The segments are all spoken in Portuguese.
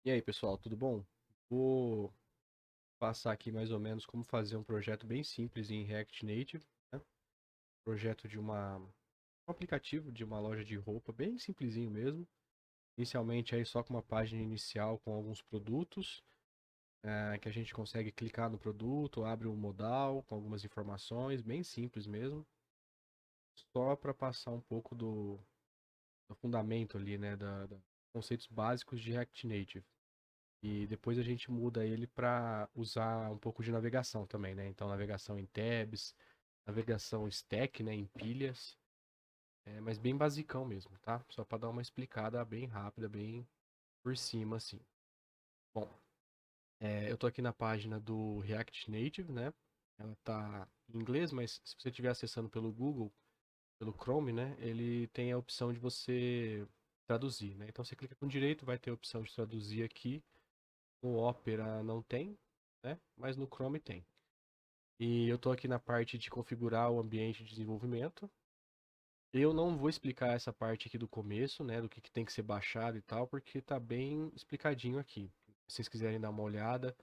E aí, pessoal, tudo bom? Vou passar aqui mais ou menos como fazer um projeto bem simples em React Native, né? Projeto de um aplicativo de uma loja de roupa, bem simplesinho mesmo. Inicialmente aí só com uma página inicial com alguns produtos, que a gente consegue clicar no produto, abre um modal com algumas informações, bem simples mesmo. Só para passar um pouco do fundamento ali, né, da conceitos básicos de React Native. E depois a gente muda ele para usar um pouco de navegação também, né? Então, navegação em tabs, navegação stack, né? Em pilhas, mas bem basicão mesmo, tá? Só para dar uma explicada bem rápida, bem por cima, assim. Bom, eu tô aqui na página do React Native, né? Ela tá em inglês, mas se você estiver acessando pelo Google, pelo Chrome, né? Ele tem a opção de você traduzir, né? Então, você clica com direito, vai ter a opção de traduzir aqui. No Opera não tem, né? Mas no Chrome tem. E eu estou aqui na parte de configurar o ambiente de desenvolvimento. Eu não vou explicar essa parte aqui do começo, né? Do que tem que ser baixado e tal, porque está bem explicadinho aqui. Se vocês quiserem dar uma olhada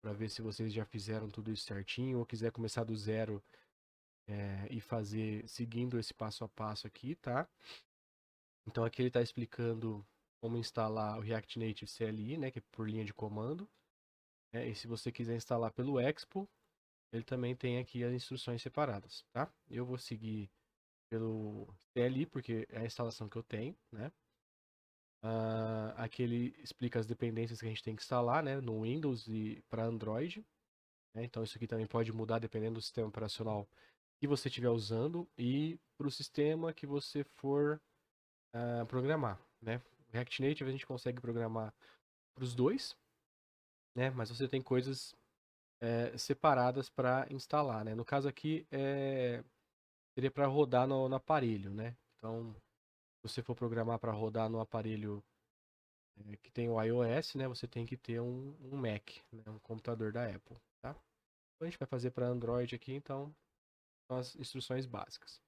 para ver se vocês já fizeram tudo isso certinho ou quiser começar do zero e fazer seguindo esse passo a passo aqui, tá? Então aqui ele está explicando como instalar o React Native CLI, né? Que é por linha de comando. E se você quiser instalar pelo Expo, ele também tem aqui as instruções separadas, tá? Eu vou seguir pelo CLI, porque é a instalação que eu tenho, né? Aqui ele explica as dependências que a gente tem que instalar, né? No Windows e para Android, né? Então isso aqui também pode mudar dependendo do sistema operacional que você estiver usando e para o sistema que você for programar, né? O React Native a gente consegue programar para os dois, né? Mas você tem coisas separadas para instalar, né? No caso aqui, seria para rodar no aparelho, né? Então, se você for programar para rodar no aparelho que tem o iOS, né? Você tem que ter um Mac, né? Um computador da Apple, tá? Então, a gente vai fazer para Android aqui, então, são as instruções básicas.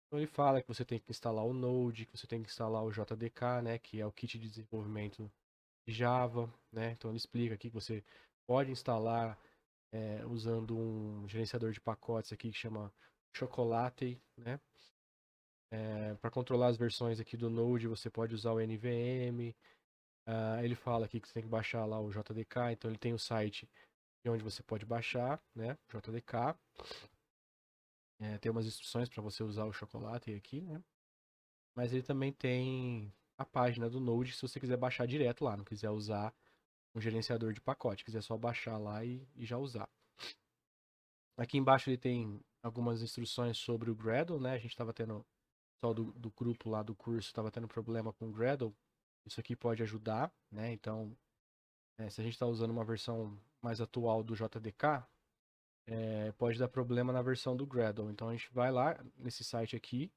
Então, ele fala que você tem que instalar o Node, que você tem que instalar o JDK, né? Que é o kit de desenvolvimento de Java, né? Então, ele explica aqui que você pode instalar usando um gerenciador de pacotes aqui que chama Chocolate, né? Para controlar as versões aqui do Node, você pode usar o NVM. Ele fala aqui que você tem que baixar lá o JDK, então ele tem o site de onde você pode baixar, né? JDK. Tem umas instruções para você usar o chocolate aqui, né? Mas ele também tem a página do Node se você quiser baixar direto lá, não quiser usar um gerenciador de pacote, quiser só baixar lá e já usar. Aqui embaixo ele tem algumas instruções sobre o Gradle, né? A gente estava tendo, só do grupo lá do curso, estava tendo problema com o Gradle. Isso aqui pode ajudar, né? Então, se a gente está usando uma versão mais atual do JDK, pode dar problema na versão do Gradle. Então a gente vai lá nesse site aqui,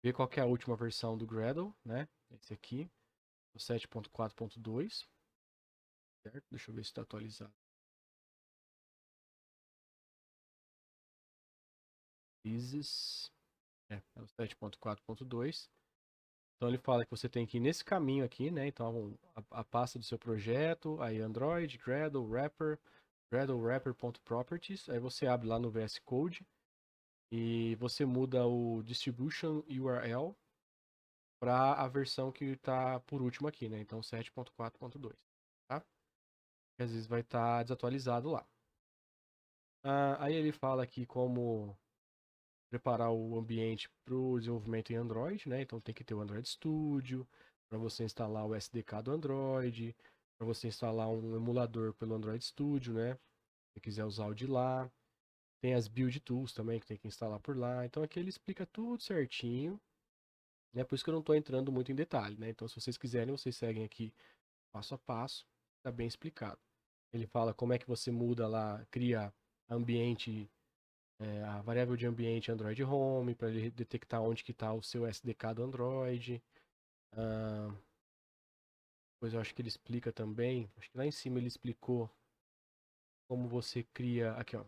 ver qual que é a última versão do Gradle, né? Esse aqui, o 7.4.2, certo? Deixa eu ver se está atualizado. Releases, é o 7.4.2. Então ele fala que você tem que ir nesse caminho aqui, né? Então a pasta do seu projeto, aí Android, Gradle, Wrapper, Gradle Wrapper.properties, aí você abre lá no VS Code e você muda o distribution URL para a versão que está por último aqui, né? Então 7.4.2, tá? Que às vezes vai estar desatualizado lá. Aí ele fala aqui como preparar o ambiente para o desenvolvimento em Android, né? Então tem que ter o Android Studio, para você instalar o SDK do Android, para você instalar um emulador pelo Android Studio, né? Se quiser usar o de lá. Tem as build tools também que tem que instalar por lá. Então aqui ele explica tudo certinho, né? Por isso que eu não estou entrando muito em detalhe, né? Então se vocês quiserem, vocês seguem aqui passo a passo, está bem explicado. Ele fala como é que você muda lá, cria ambiente, a variável de ambiente Android Home, para ele detectar onde que está o seu SDK do Android. Depois eu acho que ele explica também, acho que lá em cima ele explicou como você cria, aqui ó,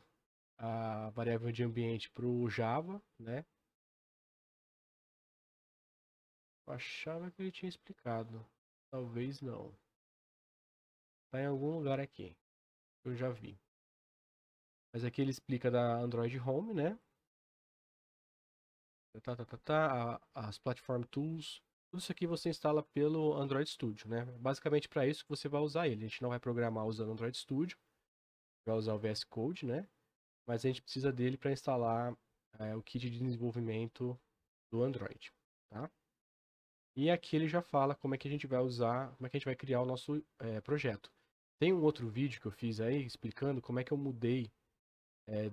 a variável de ambiente para o Java, né? Eu achava que ele tinha explicado, talvez não. Tá em algum lugar aqui. Eu já vi. Mas aqui ele explica da Android Home, né? As Platform Tools. Tudo isso aqui você instala pelo Android Studio, né? Basicamente para isso que você vai usar ele. A gente não vai programar usando o Android Studio, vai usar o VS Code, né? Mas a gente precisa dele para instalar o kit de desenvolvimento do Android, tá? E aqui ele já fala como é que a gente vai usar, como é que a gente vai criar o nosso projeto. Tem um outro vídeo que eu fiz aí explicando como é que eu mudei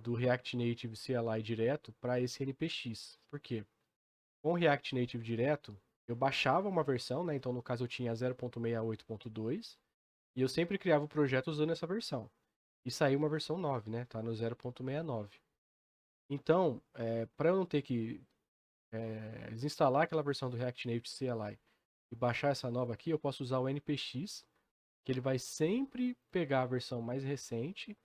do React Native CLI direto para esse NPX. Por quê? Com o React Native direto, eu baixava uma versão, né? Então, no caso, eu tinha 0.68.2 e eu sempre criava o projeto usando essa versão. E saiu uma versão 9, né? Tá no 0.69. Então, para eu não ter que desinstalar aquela versão do React Native CLI e baixar essa nova aqui, eu posso usar o npx, que ele vai sempre pegar a versão mais recente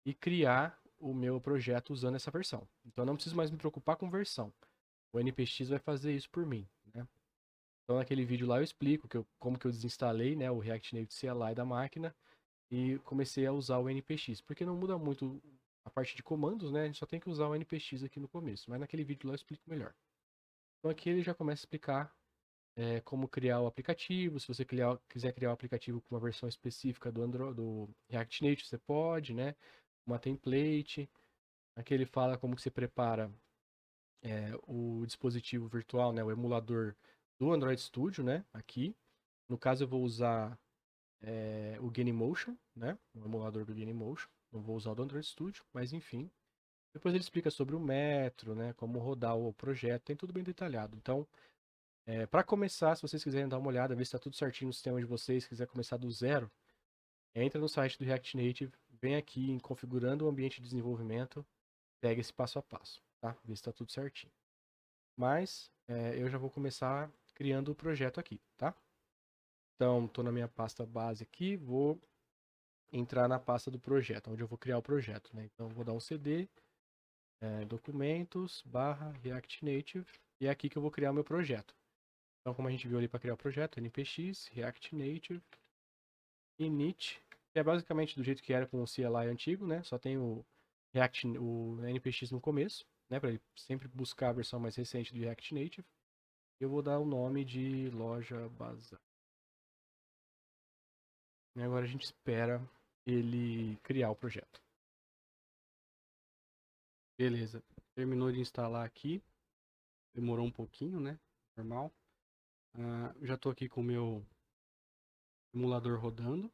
e criar o meu projeto usando essa versão. Então, eu não preciso mais me preocupar com versão. O npx vai fazer isso por mim, né? Então, naquele vídeo lá eu explico como que eu desinstalei, né, o React Native CLI da máquina e comecei a usar o npx, porque não muda muito a parte de comandos, né? A gente só tem que usar o npx aqui no começo, mas naquele vídeo lá eu explico melhor. Então aqui ele já começa a explicar como criar o aplicativo. Se você quiser criar o aplicativo com uma versão específica do React Native, você pode, né? Uma template. Aqui ele fala como que você prepara o dispositivo virtual, né? O emulador do Android Studio, né? Aqui. No caso eu vou usar o Genymotion, né? O emulador do Genymotion. Não vou usar o do Android Studio, mas enfim. Depois ele explica sobre o Metro, né? Como rodar o projeto, tem tudo bem detalhado. Então, para começar, se vocês quiserem dar uma olhada, ver se está tudo certinho no sistema de vocês, quiser começar do zero, entra no site do React Native, vem aqui em configurando o ambiente de desenvolvimento, pega esse passo a passo, tá? Ver se está tudo certinho. Mas eu já vou começar criando o projeto aqui, tá? Então, estou na minha pasta base aqui, vou entrar na pasta do projeto, onde eu vou criar o projeto, né? Então, vou dar um cd, documentos, barra React Native, e é aqui que eu vou criar o meu projeto. Então, como a gente viu ali para criar o projeto, npx, React Native, init, que é basicamente do jeito que era com o CLI antigo, né? Só tem o npx no começo, né? Para ele sempre buscar a versão mais recente do React Native. Eu vou dar o nome de loja bazar. E agora a gente espera ele criar o projeto. Beleza. Terminou de instalar aqui. Demorou um pouquinho, né? Normal. Já estou aqui com o meu emulador rodando.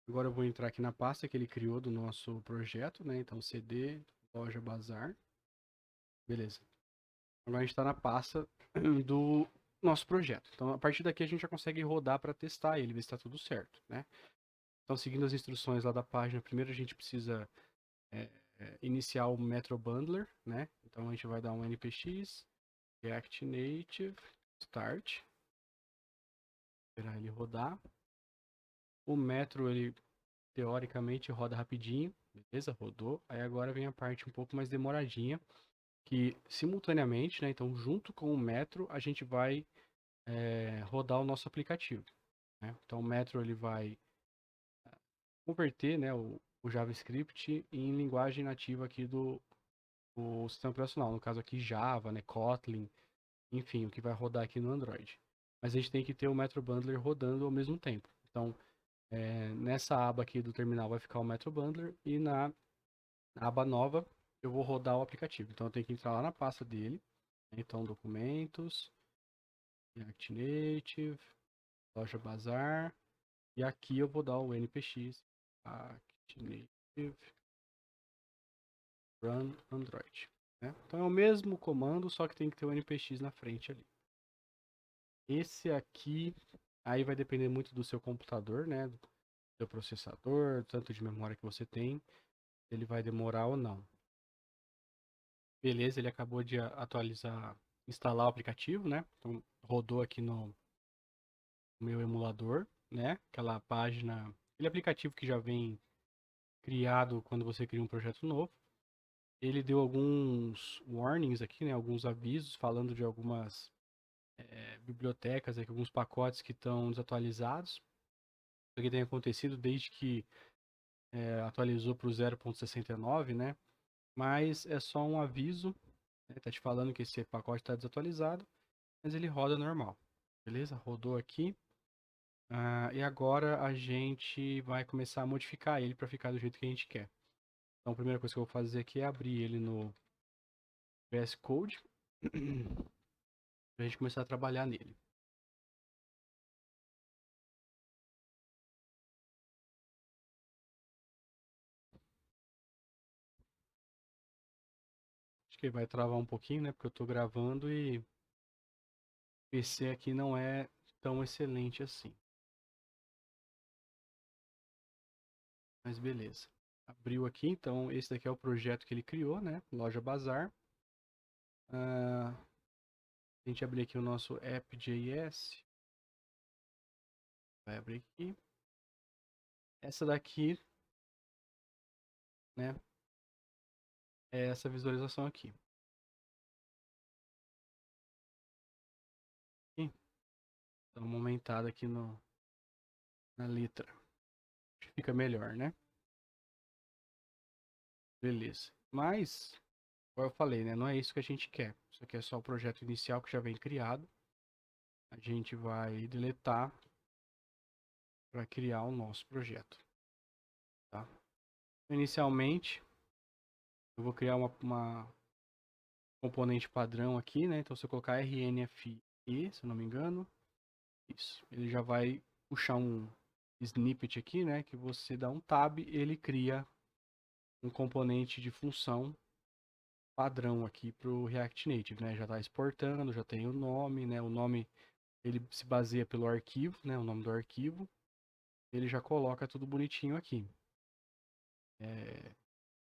Agora eu vou entrar aqui na pasta que ele criou do nosso projeto, né? Então cd, loja bazar. Beleza. Agora a gente está na pasta do nosso projeto. Então a partir daqui a gente já consegue rodar para testar ele, ver se está tudo certo, né? Então seguindo as instruções lá da página, primeiro a gente precisa iniciar o Metro Bundler, né? Então a gente vai dar um npx React Native Start, esperar ele rodar. O Metro ele teoricamente roda rapidinho, beleza? Rodou. Aí agora vem a parte um pouco mais demoradinha, que simultaneamente, né? Então junto com o Metro a gente vai rodar o nosso aplicativo, né? Então o Metro ele vai converter, né, o JavaScript em linguagem nativa aqui do sistema operacional, no caso aqui Java, né, Kotlin, enfim, o que vai rodar aqui no Android. Mas a gente tem que ter o Metro Bundler rodando ao mesmo tempo. Então, nessa aba aqui do terminal vai ficar o Metro Bundler e na aba nova eu vou rodar o aplicativo. Então eu tenho que entrar lá na pasta dele. Então, documentos, React Native, loja bazar. E aqui eu vou dar o npx React Native Run Android. Né? Então é o mesmo comando, só que tem que ter o npx na frente ali. Esse aqui, aí vai depender muito do seu computador, né? Do seu processador, tanto de memória que você tem, ele vai demorar ou não. Beleza, ele acabou de atualizar, instalar o aplicativo, né? Então rodou aqui no meu emulador, né? Aquela página, aquele aplicativo que já vem criado quando você cria um projeto novo. Ele deu alguns warnings aqui, né? Alguns avisos falando de algumas bibliotecas, aqui, alguns pacotes que estão desatualizados. aqui tem acontecido desde que atualizou para o 0.69, né? Mas é só um aviso, né? Tá te falando que esse pacote está desatualizado, mas ele roda normal, beleza? Rodou aqui. E agora a gente vai começar a modificar ele para ficar do jeito que a gente quer. Então a primeira coisa que eu vou fazer aqui é abrir ele no VS Code para a gente começar a trabalhar nele. Acho que vai travar um pouquinho, né? Porque eu estou gravando e o PC aqui não é tão excelente assim. Mas beleza. Abriu aqui, então esse daqui é o projeto que ele criou, né? Loja Bazar. A gente abrir aqui o nosso app.js. Vai abrir aqui. Essa daqui, né? É essa visualização aqui. Dá uma aumentada aqui na letra. Fica melhor, né? Beleza. Mas, como eu falei, né? Não é isso que a gente quer. Isso aqui é só o projeto inicial que já vem criado. A gente vai deletar para criar o nosso projeto. Tá? Inicialmente, eu vou criar uma componente padrão aqui, né? Então, se eu colocar RNFI, se eu não me engano, isso. Ele já vai puxar um snippet aqui, né? Que você dá um tab, ele cria um componente de função padrão aqui para o React Native, né? Já está exportando, já tem o nome, né? O nome ele se baseia pelo arquivo, né? O nome do arquivo. Ele já coloca tudo bonitinho aqui.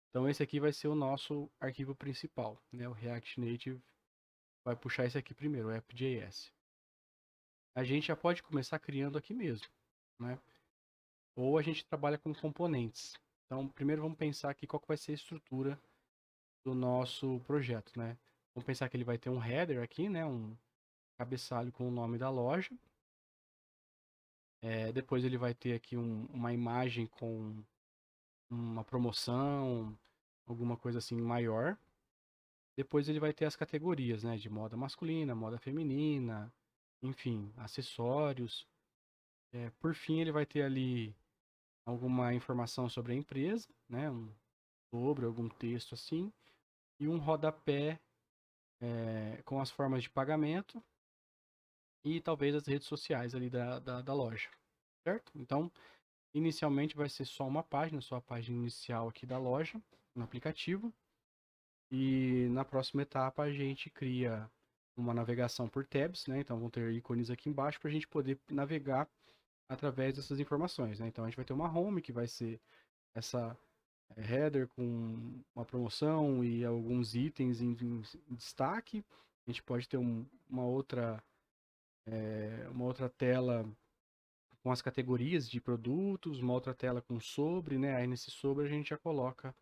Então esse aqui vai ser o nosso arquivo principal, né? O React Native vai puxar esse aqui primeiro, o app.js. A gente já pode começar criando aqui mesmo, né? Ou a gente trabalha com componentes. Então primeiro vamos pensar aqui qual que vai ser a estrutura do nosso projeto, né? Vamos pensar que ele vai ter um header aqui, né? Um cabeçalho com o nome da loja. Depois ele vai ter aqui uma imagem com uma promoção, alguma coisa assim maior. Depois ele vai ter as categorias, né? De moda masculina, moda feminina, enfim, acessórios. Por fim, ele vai ter ali alguma informação sobre a empresa, né? Sobre algum texto assim. E um rodapé com as formas de pagamento e talvez as redes sociais ali da loja, certo? Então, inicialmente vai ser só uma página, só a página inicial aqui da loja, no aplicativo. E na próxima etapa a gente cria uma navegação por tabs, né? Então vão ter ícones aqui embaixo para a gente poder navegar através dessas informações, né? Então a gente vai ter uma home que vai ser essa header com uma promoção e alguns itens em destaque. A gente pode ter uma outra tela com as categorias de produtos, uma outra tela com sobre, né? Aí nesse sobre a gente já coloca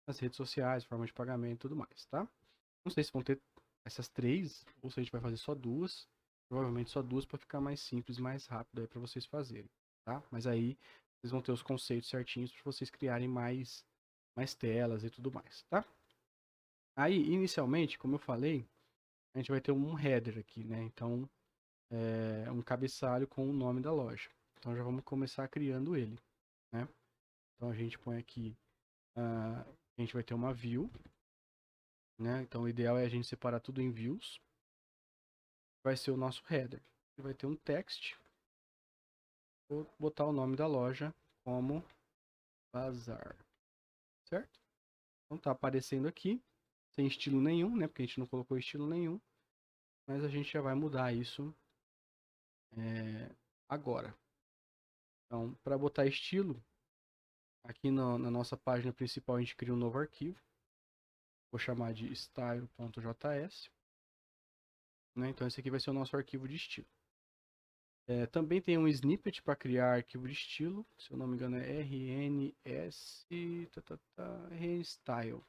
as redes sociais, forma de pagamento e tudo mais, tá? Não sei se vão ter essas três ou se a gente vai fazer só duas. Provavelmente só duas para ficar mais simples, mais rápido aí para vocês fazerem, tá? Mas aí vocês vão ter os conceitos certinhos para vocês criarem mais telas e tudo mais, tá? Aí, inicialmente, como eu falei, a gente vai ter um header aqui, né? Então, um cabeçalho com o nome da loja. Então, já vamos começar criando ele, né? Então, a gente põe aqui, a gente vai ter uma view, né? Então, o ideal é a gente separar tudo em views. Vai ser o nosso header. Vai ter um text. Vou botar o nome da loja como Bazar, certo? Então tá aparecendo aqui, sem estilo nenhum, né? Porque a gente não colocou estilo nenhum. Mas a gente já vai mudar isso agora. Então, para botar estilo, aqui na nossa página principal a gente cria um novo arquivo. Vou chamar de style.js. Né? Então esse aqui vai ser o nosso arquivo de estilo. Também tem um snippet para criar arquivo de estilo. Se eu não me engano é rns style.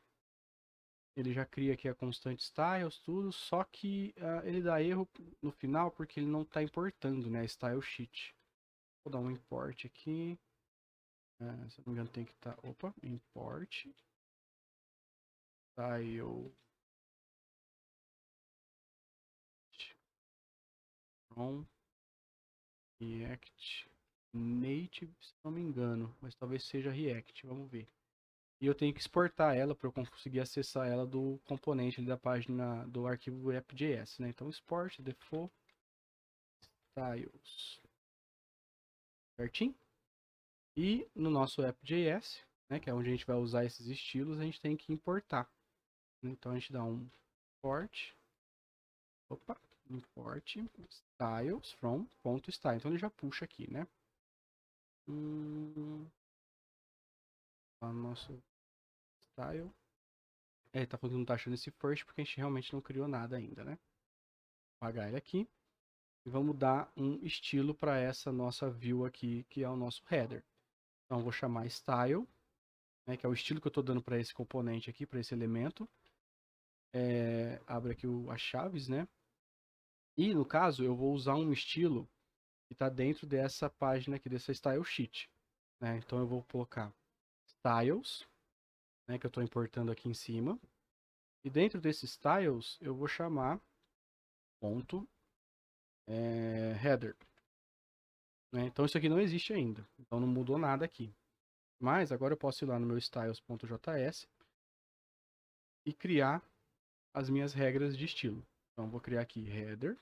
Ele já cria aqui a constante styles, tudo, só que ele dá erro no final porque ele não está importando, né, a style sheet. Vou dar um import aqui. Se não me engano tem que estar... Opa, import. Style. From React Native, se não me engano. Mas talvez seja React, vamos ver. E eu tenho que exportar ela para eu conseguir acessar ela do componente da página do arquivo app.js, né? Então, export default styles. Certinho? E no nosso app.js, né, que é onde a gente vai usar esses estilos, a gente tem que importar. Então, a gente dá um import. Opa, import styles from .style. Então, ele já puxa aqui, né? O nosso style. Tá falando que não tá achando esse first porque a gente realmente não criou nada ainda, né? Vou apagar ele aqui. E vamos dar um estilo para essa nossa view aqui, que é o nosso header. Então, eu vou chamar style, né, que é o estilo que eu estou dando para esse componente aqui, para esse elemento. Abre aqui as chaves, né? E, no caso, eu vou usar um estilo que está dentro dessa página aqui, dessa style sheet. Né? Então, eu vou colocar styles, né, que eu estou importando aqui em cima. E dentro desses styles, eu vou chamar ponto header. Né? Então, isso aqui não existe ainda. Então, não mudou nada aqui. Mas, agora eu posso ir lá no meu styles.js e criar as minhas regras de estilo. Então, vou criar aqui header,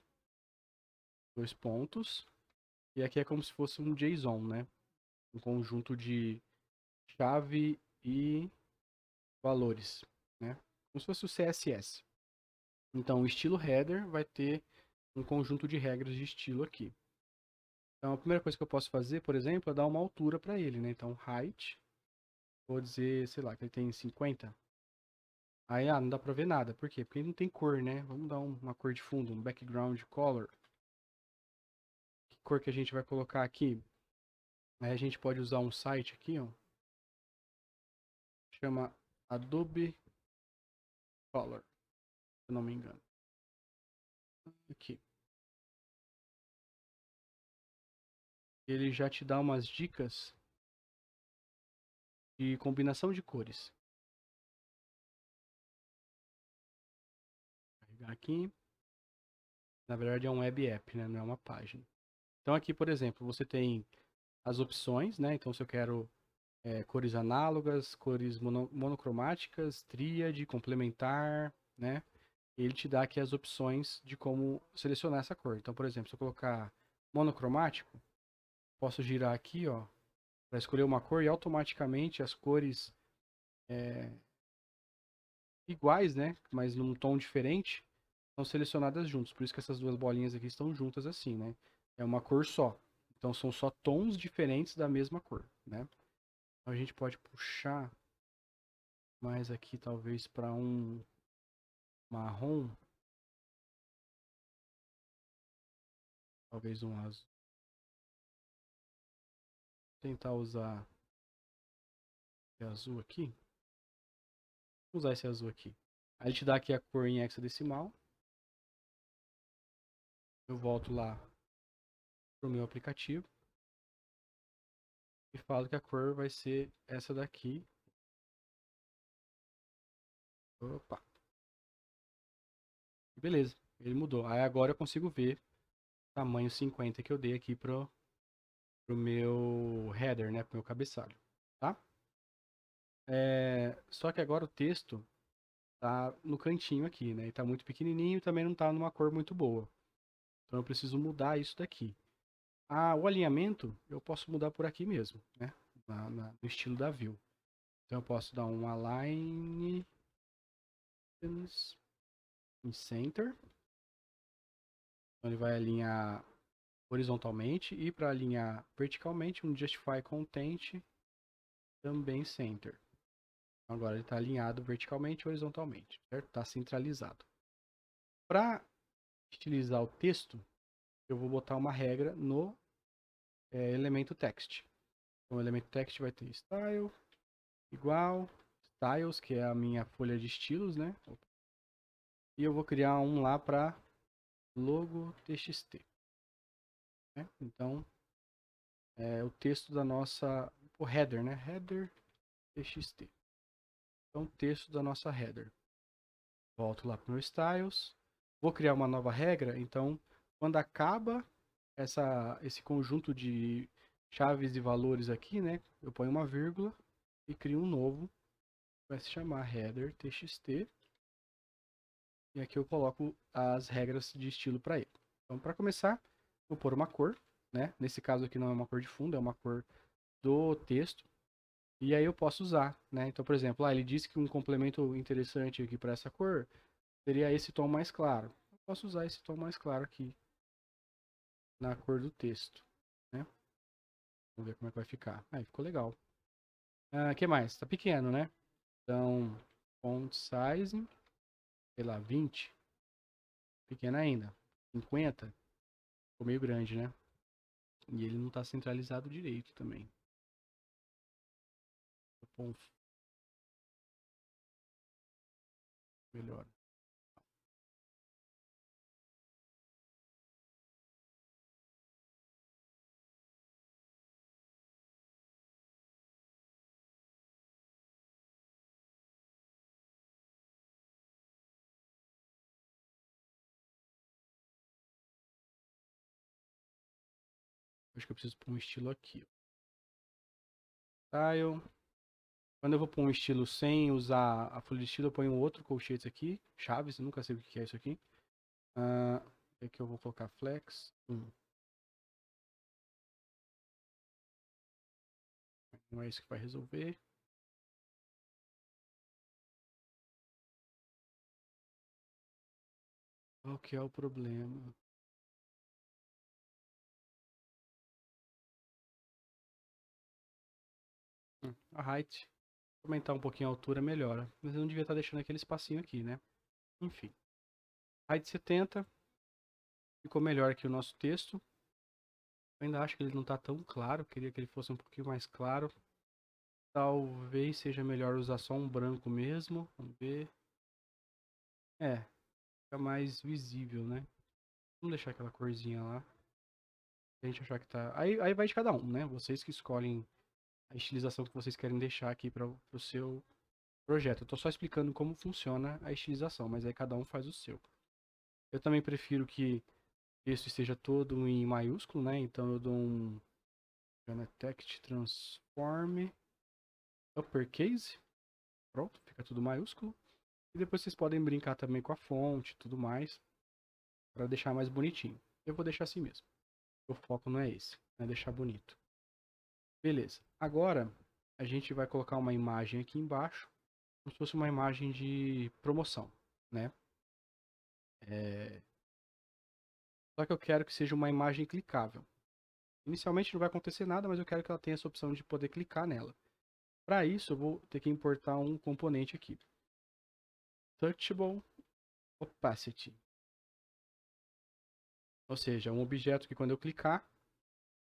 2 pontos, e aqui é como se fosse um JSON, né? Um conjunto de chave e valores, né? Como se fosse o CSS. Então, o estilo header vai ter um conjunto de regras de estilo aqui. Então, a primeira coisa que eu posso fazer, por exemplo, é dar uma altura para ele, né? Então, height, vou dizer, sei lá, que ele tem 50. Aí, não dá pra ver nada. Por quê? Porque ele não tem cor, né? Vamos dar uma cor de fundo, um background color. Que cor que a gente vai colocar aqui? Aí a gente pode usar um site aqui, ó. Chama Adobe Color, se eu não me engano. Aqui. Ele já te dá umas dicas de combinação de cores. Vou carregar aqui. Na verdade é um web app, né? Não é uma página. Então aqui, por exemplo, você tem as opções, né? Então se eu quero cores análogas, cores monocromáticas, tríade, complementar, né? Ele te dá aqui as opções de como selecionar essa cor. Então, por exemplo, se eu colocar monocromático, posso girar aqui, ó, para escolher uma cor e automaticamente as cores iguais, né? Mas num tom diferente, são selecionadas juntos. Por isso que essas duas bolinhas aqui estão juntas assim, né? É uma cor só. Então são só tons diferentes da mesma cor, né? Então a gente pode puxar mais aqui talvez para um marrom, talvez um azul. Vou tentar usar esse azul aqui. Vou usar esse azul aqui. Aí ele te dá aqui a cor em hexadecimal. Eu volto lá pro meu aplicativo e falo que a cor vai ser essa daqui. Opa. Beleza, ele mudou. Aí agora eu consigo ver o tamanho 50 que eu dei aqui pro meu header, né, pro meu cabeçalho, tá? Só que agora o texto tá no cantinho aqui, né? E tá muito pequenininho e também não tá numa cor muito boa. Então eu preciso mudar isso daqui. O alinhamento eu posso mudar por aqui mesmo, né? No estilo da view. Então eu posso dar um align em center. Então ele vai alinhar horizontalmente e para alinhar verticalmente um justify content também center. Então, agora ele está alinhado verticalmente e horizontalmente, certo? Está centralizado. Para estilizar o texto, eu vou botar uma regra no elemento text. Então o elemento text vai ter style igual styles, que é a minha folha de estilos, né? E eu vou criar um lá para logo txt. Né? Então texto da nossa, o header, né? Header txt. Então, texto da nossa header. Volto lá para o meu styles. Vou criar uma nova regra. Então, quando acaba esse conjunto de chaves e valores aqui, né? Eu ponho uma vírgula e crio um novo. Vai se chamar header txt. E aqui eu coloco as regras de estilo para ele. Então, para começar, vou pôr uma cor, né? Nesse caso aqui não é uma cor de fundo, é uma cor do texto. E aí eu posso usar, né? Então, por exemplo, ele disse que um complemento interessante aqui para essa cor seria esse tom mais claro. Eu posso usar esse tom mais claro aqui na cor do texto, né? Vamos ver como é que vai ficar. Aí ficou legal. Que mais? Tá pequeno, né? Então, font size, sei lá, 20. Pequeno ainda. 50. Ficou meio grande, né? E ele não tá centralizado direito também. Bom, melhor. Acho que eu preciso pôr um estilo aqui. Style. Quando eu vou pôr um estilo sem usar a folha de estilo, eu ponho um outro colchetes aqui. Chaves, eu nunca sei o que é isso aqui. Aqui eu vou colocar flex. Não é isso que vai resolver. Qual que é o problema? A height. Aumentar um pouquinho a altura melhora. Mas eu não devia estar deixando aquele espacinho aqui, né? Enfim. Height 70. Ficou melhor aqui o nosso texto. Eu ainda acho que ele não está tão claro. Queria que ele fosse um pouquinho mais claro. Talvez seja melhor usar só um branco mesmo. Vamos ver. Fica mais visível, né? Vamos deixar aquela corzinha lá. Se a gente achar que tá. Aí vai de cada um, né? Vocês que escolhem a estilização que vocês querem deixar aqui para o seu projeto. Eu tô só explicando como funciona a estilização, mas aí cada um faz o seu. Eu também prefiro que o texto esteja todo em maiúsculo, né? Então eu dou um text transform uppercase. Pronto, fica tudo maiúsculo. E depois vocês podem brincar também com a fonte e tudo mais, para deixar mais bonitinho. Eu vou deixar assim mesmo. O foco não é esse, é deixar bonito. Beleza. Agora a gente vai colocar uma imagem aqui embaixo, como se fosse uma imagem de promoção, né? Só que eu quero que seja uma imagem clicável. Inicialmente não vai acontecer nada, mas eu quero que ela tenha essa opção de poder clicar nela. Para isso, eu vou ter que importar um componente aqui. Touchable Opacity. Ou seja, um objeto que quando eu clicar,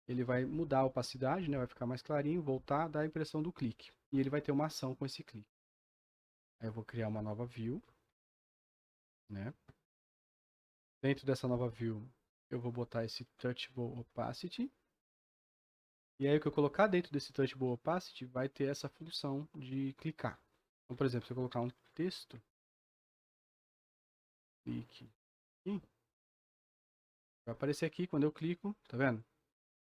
ele vai mudar a opacidade, né? Vai ficar mais clarinho, voltar, dar a impressão do clique. E ele vai ter uma ação com esse clique. Aí eu vou criar uma nova view, né? Dentro dessa nova view, eu vou botar esse Touchable Opacity. E aí o que eu colocar dentro desse Touchable Opacity vai ter essa função de clicar. Então, por exemplo, se eu colocar um texto, clique aqui, vai aparecer aqui quando eu clico, tá vendo?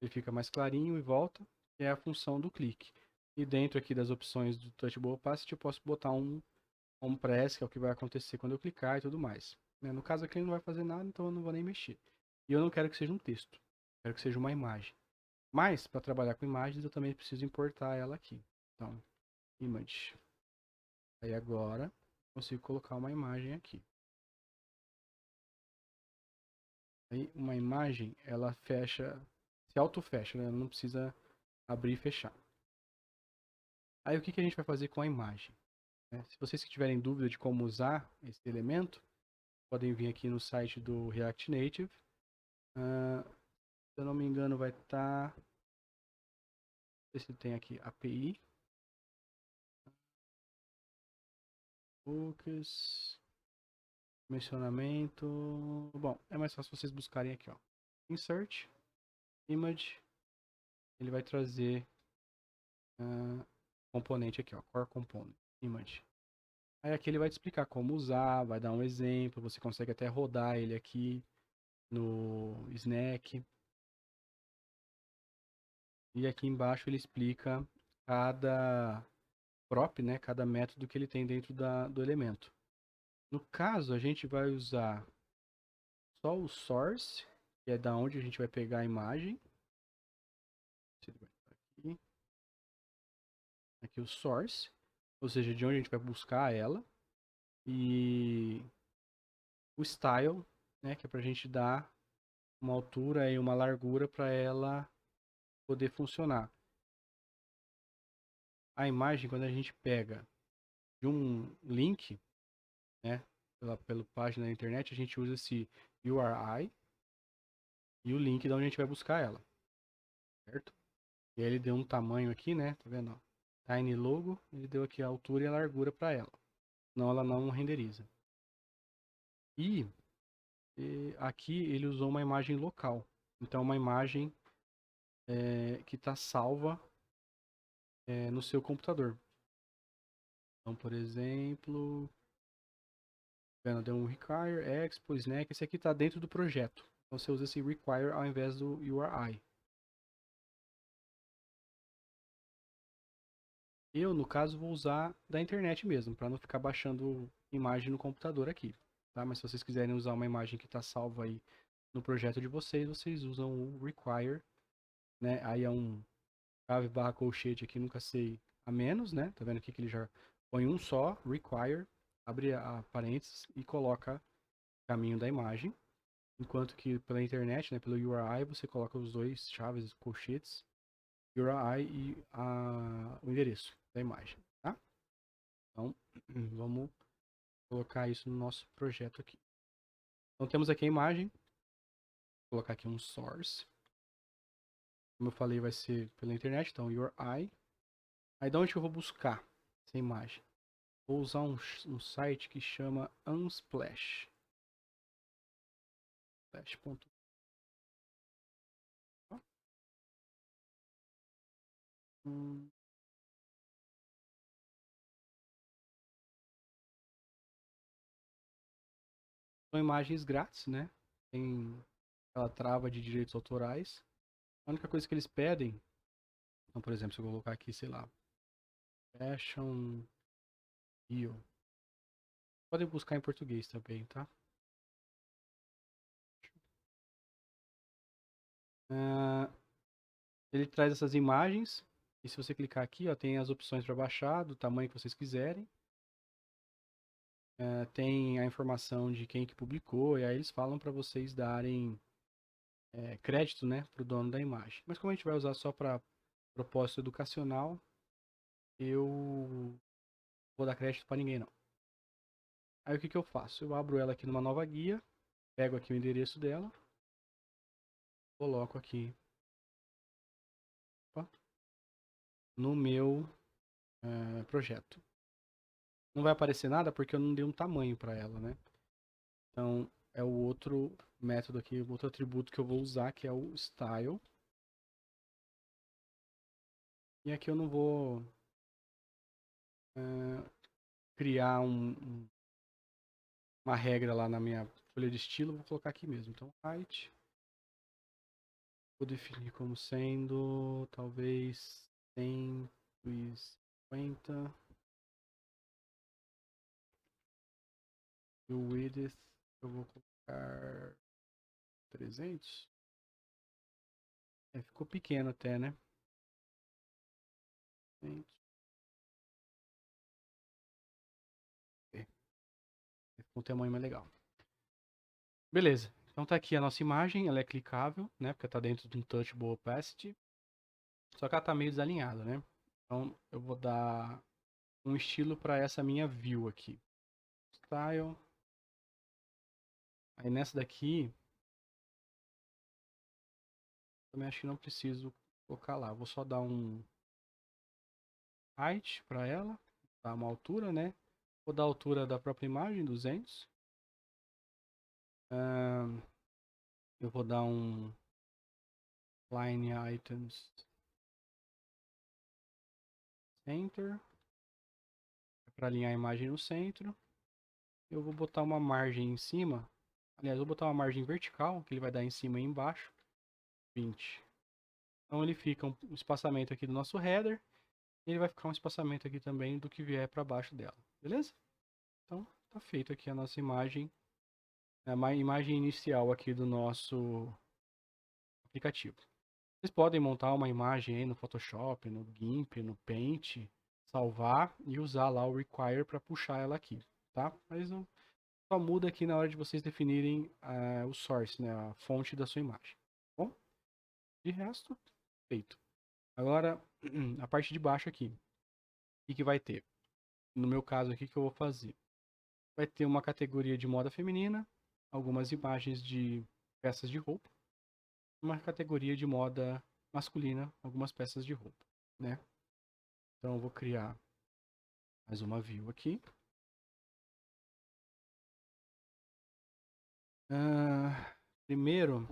Ele fica mais clarinho e volta, que é a função do clique. E dentro aqui das opções do Touchable Opacity, eu posso botar um press, que é o que vai acontecer quando eu clicar e tudo mais. No caso aqui ele não vai fazer nada, então eu não vou nem mexer. E eu não quero que seja um texto, quero que seja uma imagem. Mas, para trabalhar com imagens, eu também preciso importar ela aqui. Então, image. Aí agora, consigo colocar uma imagem aqui. Aí, uma imagem, ela fecha, se auto-fecha, né? Ela não precisa abrir e fechar. Aí, o que a gente vai fazer com a imagem? Se vocês tiverem dúvida de como usar esse elemento, podem vir aqui no site do React Native. Se eu não me engano, vai estar... Não sei se tem aqui API. Focus. Mencionamento. Bom, é mais fácil vocês buscarem aqui, ó. Insert, image, ele vai trazer componente aqui, ó, Core Component, Image. Aí aqui ele vai te explicar como usar, vai dar um exemplo, você consegue até rodar ele aqui no Snack. E aqui embaixo ele explica cada prop, né, cada método que ele tem dentro do elemento. No caso, a gente vai usar só o source, que é da onde a gente vai pegar a imagem. Aqui. Aqui o source, ou seja, de onde a gente vai buscar ela. E o style, né, que é para a gente dar uma altura e uma largura para ela poder funcionar. A imagem, quando a gente pega de um link, né, pela página da internet, a gente usa esse URI e o link de onde a gente vai buscar ela, certo? E aí ele deu um tamanho aqui, né, tá vendo? Tiny logo, ele deu aqui a altura e a largura para ela. Senão ela não renderiza. E aqui ele usou uma imagem local. Então uma imagem que está salva no seu computador. Então, por exemplo, deu um require, expo, snack. Esse aqui está dentro do projeto. Então você usa esse require ao invés do URI. Eu, no caso, vou usar da internet mesmo, para não ficar baixando imagem no computador aqui. Tá? Mas se vocês quiserem usar uma imagem que está salva aí no projeto de vocês, vocês usam o require, né? Aí é um chave barra colchete aqui, nunca sei a menos, né? Tá vendo aqui que ele já põe um só, require, abre a parênteses e coloca o caminho da imagem. Enquanto que pela internet, né, pelo URI, você coloca os dois chaves, colchetes, URI e o endereço da imagem, tá? Então, vamos colocar isso no nosso projeto aqui. Então, temos aqui a imagem. Vou colocar aqui um source. Como eu falei, vai ser pela internet, então URI. Aí, de onde que eu vou buscar essa imagem? Vou usar um site que chama Unsplash. Splash.com. São imagens grátis, né? Tem aquela trava de direitos autorais. A única coisa que eles pedem, então, por exemplo, se eu colocar aqui, sei lá, Fashion Rio. Podem buscar em português também, tá? Ele traz essas imagens. E se você clicar aqui, ó, tem as opções para baixar, do tamanho que vocês quiserem. Tem a informação de quem que publicou, e aí eles falam para vocês darem crédito, né, para o dono da imagem. Mas como a gente vai usar só para propósito educacional, eu vou dar crédito para ninguém não. Aí o que eu faço? Eu abro ela aqui numa nova guia, pego aqui o endereço dela, coloco aqui no meu projeto. Não vai aparecer nada porque eu não dei um tamanho para ela, né? Então, é o outro método aqui, o outro atributo que eu vou usar, que é o style. E aqui eu não vou criar uma regra lá na minha folha de estilo, vou colocar aqui mesmo. Então, height. Vou definir como sendo, talvez, 150. E o width, eu vou colocar 300. Ficou pequeno até, né? 100. Ficou um tamanho mais legal. Beleza. Então tá aqui a nossa imagem, ela é clicável, né? Porque tá dentro de um Touchable Opacity. Só que ela tá meio desalinhada, né? Então eu vou dar um estilo para essa minha view aqui. Style. Aí nessa daqui, também acho que não preciso colocar lá. Vou só dar um height para ela, dar uma altura, né? Vou dar a altura da própria imagem, 200. Eu vou dar um line items Enter. Para alinhar a imagem no centro. Eu vou botar uma margem em cima. Aliás, vou botar uma margem vertical, que ele vai dar em cima e embaixo. 20. Então ele fica um espaçamento aqui do nosso header. E ele vai ficar um espaçamento aqui também do que vier para baixo dela. Beleza? Então, tá feito aqui a nossa imagem. A imagem inicial aqui do nosso aplicativo. Vocês podem montar uma imagem aí no Photoshop, no GIMP, no Paint, salvar e usar lá o Require para puxar ela aqui, tá? Mas não, só muda aqui na hora de vocês definirem o source, né, a fonte da sua imagem. Bom, de resto, feito. Agora, a parte de baixo aqui, o que vai ter? No meu caso aqui, que eu vou fazer? Vai ter uma categoria de moda feminina, algumas imagens de peças de roupa, uma categoria de moda masculina, algumas peças de roupa, né? Então eu vou criar mais uma view aqui. Primeiro,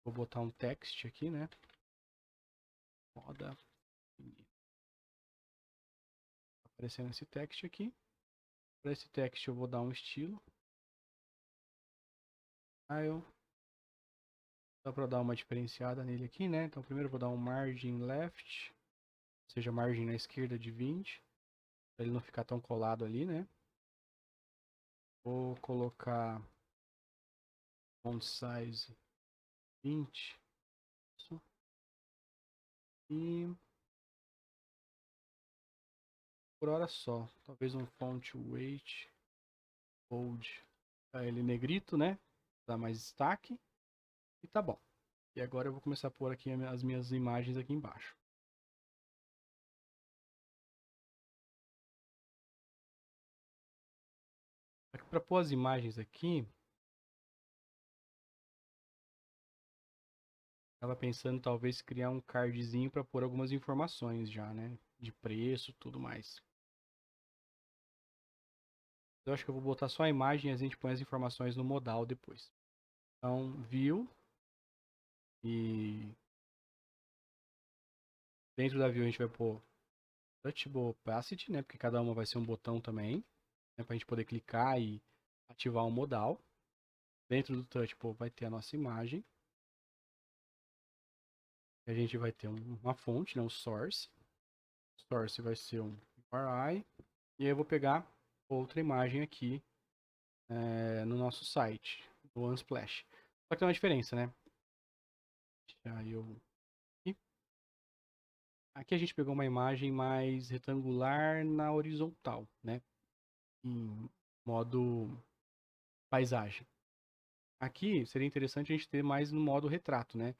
vou botar um text aqui, né? Moda feminina. Aparecendo esse text aqui. Para esse text eu vou dar um estilo. Dá para dar uma diferenciada nele aqui, né? Então primeiro eu vou dar um margin left, ou seja, margem na esquerda de 20, para ele não ficar tão colado ali, né? Vou colocar font size 20. Isso. E por hora só, talvez um font weight bold, para ele negrito, né? Dá mais destaque. E tá bom. E agora eu vou começar a pôr aqui as minhas imagens aqui embaixo. Para pôr as imagens aqui, estava pensando talvez criar um cardzinho para pôr algumas informações já, né? De preço, tudo mais. Eu acho que eu vou botar só a imagem e a gente põe as informações no modal depois. Então, view. E dentro da view a gente vai pôr touchable opacity, né? Porque cada uma vai ser um botão também, né? Para a gente poder clicar e ativar o modal. Dentro do touchable vai ter a nossa imagem. A gente vai ter uma fonte, né? Um source. O source vai ser um URI. E aí eu vou pegar outra imagem aqui no nosso site, do Unsplash. Só que tem uma diferença, né? Aqui a gente pegou uma imagem mais retangular na horizontal, né? Em modo paisagem. Aqui seria interessante a gente ter mais no modo retrato, né?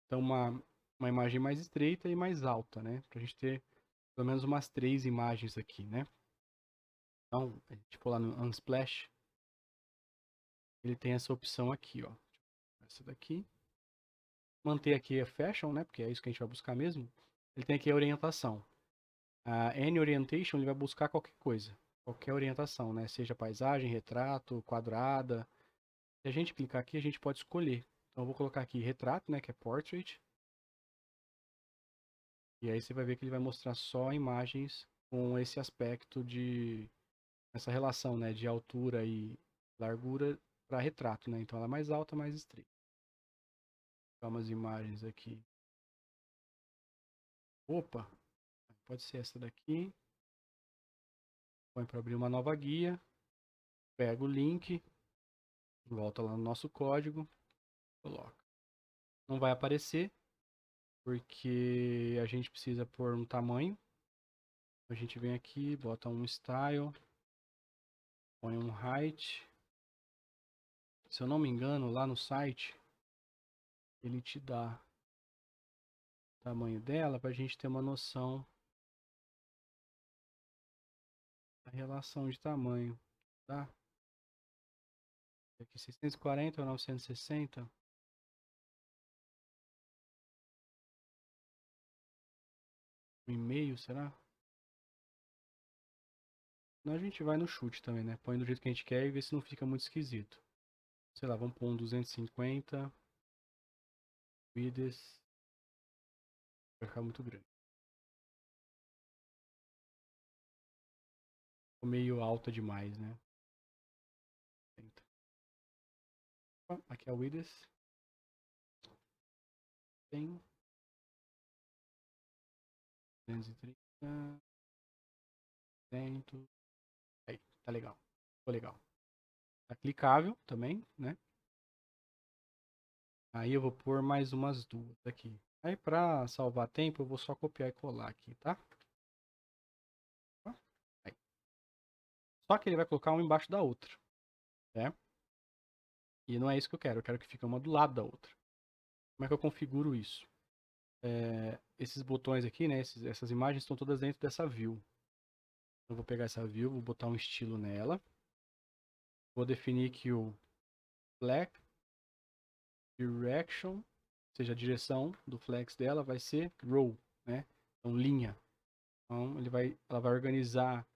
Então uma imagem mais estreita e mais alta, né? Pra gente ter pelo menos umas 3 imagens aqui, né? Então, a gente for lá no Unsplash, ele tem essa opção aqui, ó. Essa daqui. Manter aqui a Fashion, né? Porque é isso que a gente vai buscar mesmo. Ele tem aqui a orientação. A Any Orientation, ele vai buscar qualquer coisa. Qualquer orientação, né? Seja paisagem, retrato, quadrada. Se a gente clicar aqui, a gente pode escolher. Então eu vou colocar aqui retrato, né? Que é Portrait. E aí você vai ver que ele vai mostrar só imagens com esse aspecto de... essa relação, né? De altura e largura para retrato, né? Então ela é mais alta, mais estreita. Vou umas imagens aqui. Opa! Pode ser essa daqui. Põe para abrir uma nova guia. Pega o link. Volta lá no nosso código. Coloca. Não vai aparecer, porque a gente precisa pôr um tamanho. A gente vem aqui, bota um style, põe um height. Se eu não me engano, lá no site, ele te dá o tamanho dela para a gente ter uma noção da relação de tamanho, tá? Aqui 640 ou 960. Um e-mail, será? Não, a gente vai no chute também, né? Põe do jeito que a gente quer e vê se não fica muito esquisito. Sei lá, vamos pôr um 250. Width Vai ficar muito grande. Ficou meio alta demais, né? Aqui é o width. Tem 230. 100. Aí, tá legal. Ficou legal. Tá clicável também, né? Aí eu vou pôr mais umas duas aqui. Aí pra salvar tempo, eu vou só copiar e colar aqui, tá? Aí. Só que ele vai colocar uma embaixo da outra, né? E não é isso que eu quero que fique uma do lado da outra. Como é que eu configuro isso? Esses botões aqui, né? Essas imagens estão todas dentro dessa view. Eu vou pegar essa view, vou botar um estilo nela. Vou definir que o flex direction, ou seja, a direção do flex dela vai ser row, né? Então, linha. Então, ela vai organizar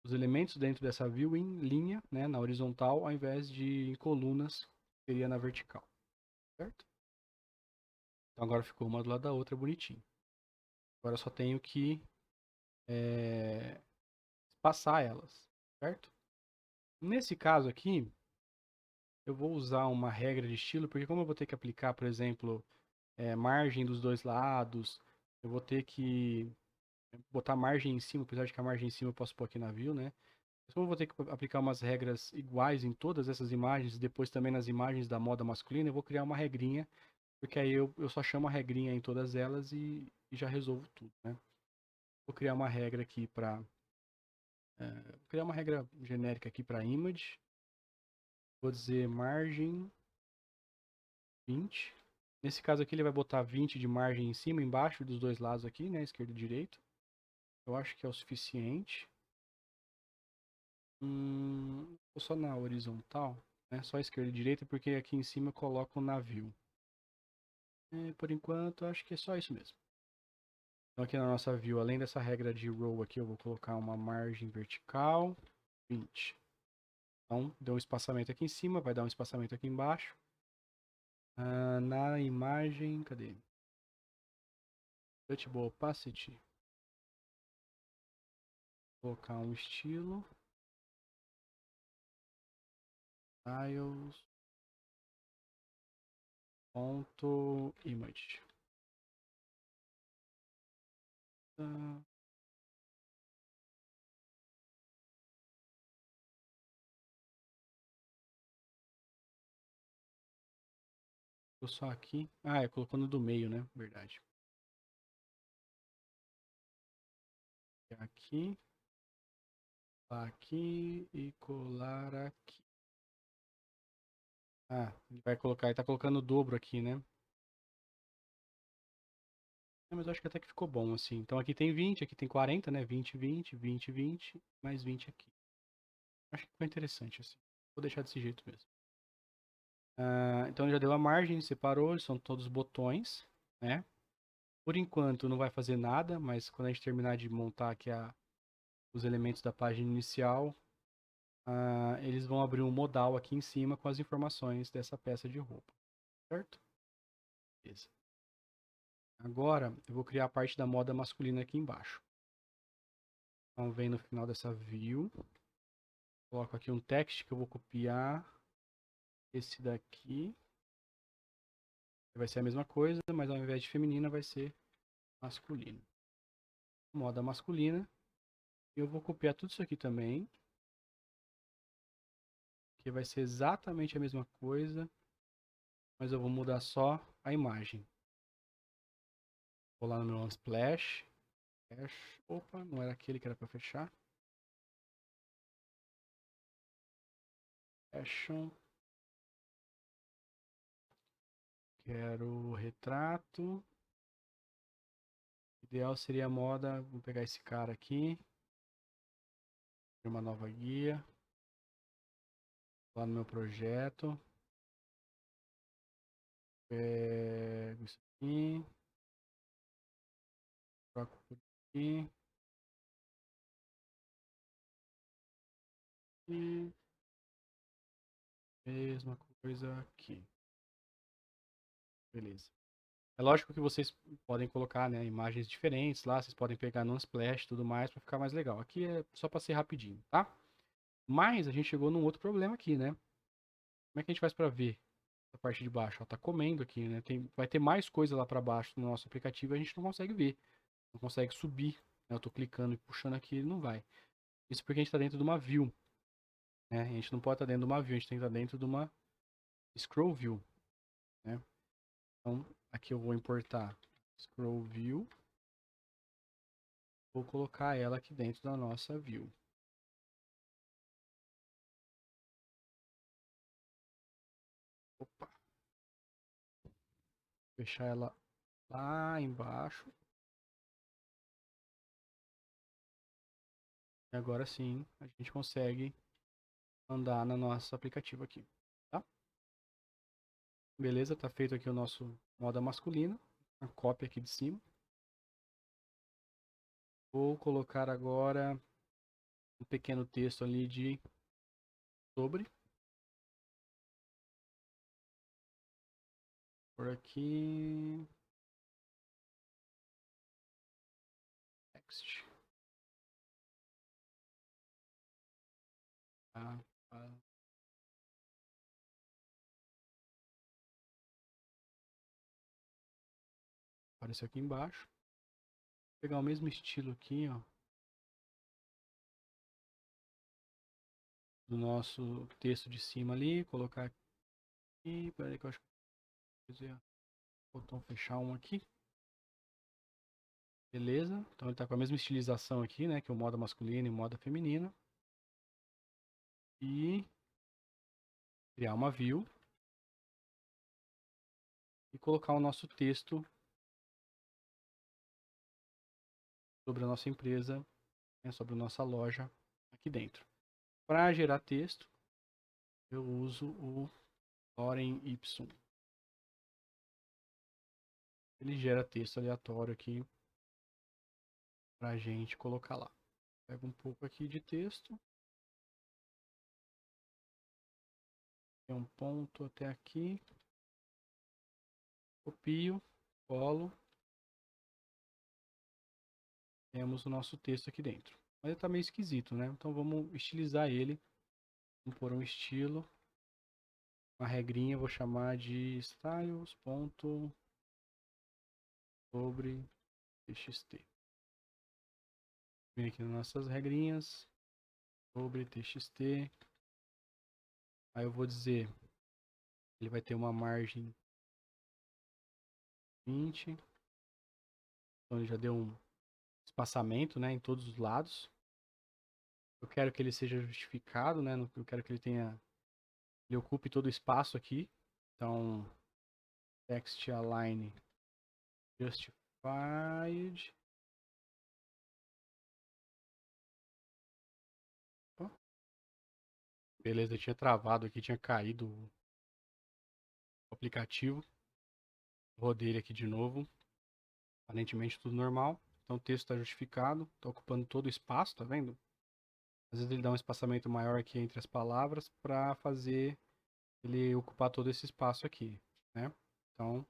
os elementos dentro dessa view em linha, né? Na horizontal, ao invés de em colunas, que seria na vertical. Certo? Então, agora ficou uma do lado da outra, bonitinho. Agora eu só tenho que passar elas, certo? Nesse caso aqui, eu vou usar uma regra de estilo, porque como eu vou ter que aplicar, por exemplo, margem dos dois lados, eu vou ter que botar margem em cima, apesar de que a margem em cima eu posso pôr aqui na view, né? Mas como eu vou ter que aplicar umas regras iguais em todas essas imagens, e depois também nas imagens da moda masculina, eu vou criar uma regrinha, porque aí eu só chamo a regrinha em todas elas e já resolvo tudo, né? Vou criar uma regra aqui para... vou criar uma regra genérica aqui para image. Vou dizer margem 20. Nesse caso aqui ele vai botar 20 de margem em cima e embaixo dos dois lados aqui, né? Esquerdo e direito. Eu acho que é o suficiente. Só na horizontal, né? Só esquerda e direita, porque aqui em cima eu coloco o navio. Por enquanto, acho que é só isso mesmo. Então aqui na nossa view, além dessa regra de row aqui, eu vou colocar uma margem vertical 20. Então, deu um espaçamento aqui em cima, vai dar um espaçamento aqui embaixo. Na imagem, cadê? Touchable Opacity. Vou colocar um estilo. Styles. Ponto image. Tô só aqui. Colocou no do meio, né? Verdade. Aqui. Aqui e colar aqui. Ele vai colocar, ele tá colocando o dobro aqui, né? Mas eu acho que até que ficou bom assim. Então aqui tem 20, aqui tem 40, né? 20, 20, 20, 20, mais 20 aqui. Acho que ficou interessante assim. Vou deixar desse jeito mesmo. Então já deu a margem, separou, são todos botões, né? Por enquanto não vai fazer nada, mas quando a gente terminar de montar aqui os elementos da página inicial, eles vão abrir um modal aqui em cima com as informações dessa peça de roupa, certo? Beleza. Agora eu vou criar a parte da moda masculina aqui embaixo. Então vem no final dessa view, coloco aqui um text que eu vou copiar esse daqui. Vai ser a mesma coisa, mas ao invés de feminina vai ser masculino. Moda masculina. Eu vou copiar tudo isso aqui também, que vai ser exatamente a mesma coisa, mas eu vou mudar só a imagem. Vou lá no meu Unsplash. Opa, não era aquele que era para fechar. Fashion. Quero retrato. Ideal seria a moda. Vou pegar esse cara aqui. Uma nova guia. Lá no meu projeto. Pego isso aqui. Troco por aqui. E mesma coisa aqui. Beleza. É lógico que vocês podem colocar, né, imagens diferentes lá, vocês podem pegar no Unsplash e tudo mais para ficar mais legal. Aqui é só para ser rapidinho, tá? Mas a gente chegou num outro problema aqui, né? Como é que a gente faz para ver a parte de baixo? Ó, tá comendo aqui, né? Vai ter mais coisa lá para baixo no nosso aplicativo e a gente não consegue ver. Não consegue subir, né? Eu tô clicando e puxando aqui, ele não vai. Isso porque a gente está dentro de uma view, né? A gente não pode estar dentro de uma view, a gente tem que estar dentro de uma scroll view, né? Então, aqui eu vou importar scroll view. Vou colocar ela aqui dentro da nossa view. Opa. Fechar ela lá embaixo. E agora sim, a gente consegue andar no nosso aplicativo aqui, tá? Beleza, tá feito aqui o nosso moda masculina. A cópia aqui de cima. Vou colocar agora um pequeno texto ali de sobre. Por aqui. Text. Tá, tá. Apareceu aqui embaixo. Vou pegar o mesmo estilo aqui, ó. Do nosso texto de cima ali. Colocar aqui. Peraí que eu acho que vou fazer. Botão fechar um aqui. Beleza. Então ele tá com a mesma estilização aqui, né? Que o moda masculina e o moda feminina. E criar uma view. E colocar o nosso texto sobre a nossa empresa, né, sobre a nossa loja aqui dentro. Para gerar texto, eu uso o Lorem Ipsum. Ele gera texto aleatório aqui para a gente colocar lá. Pego um pouco aqui de texto. Tem um ponto até aqui. Copio, colo. Temos o nosso texto aqui dentro. Mas ele está meio esquisito, né? Então vamos estilizar ele. Vamos pôr um estilo. Uma regrinha, vou chamar de styles.sobre txt. Vem aqui nas nossas regrinhas. Sobre txt. Aí eu vou dizer, ele vai ter uma margem 20. Então ele já deu um espaçamento, né, em todos os lados. Eu quero que ele seja justificado, né? Eu quero que ele ocupe todo o espaço aqui. Então, text align justified. Oh, beleza, tinha travado aqui, tinha caído o aplicativo. Rodei ele aqui de novo. Aparentemente tudo normal. Então o texto está justificado, está ocupando todo o espaço, tá vendo? Às vezes ele dá um espaçamento maior aqui entre as palavras para fazer ele ocupar todo esse espaço aqui, né? Então,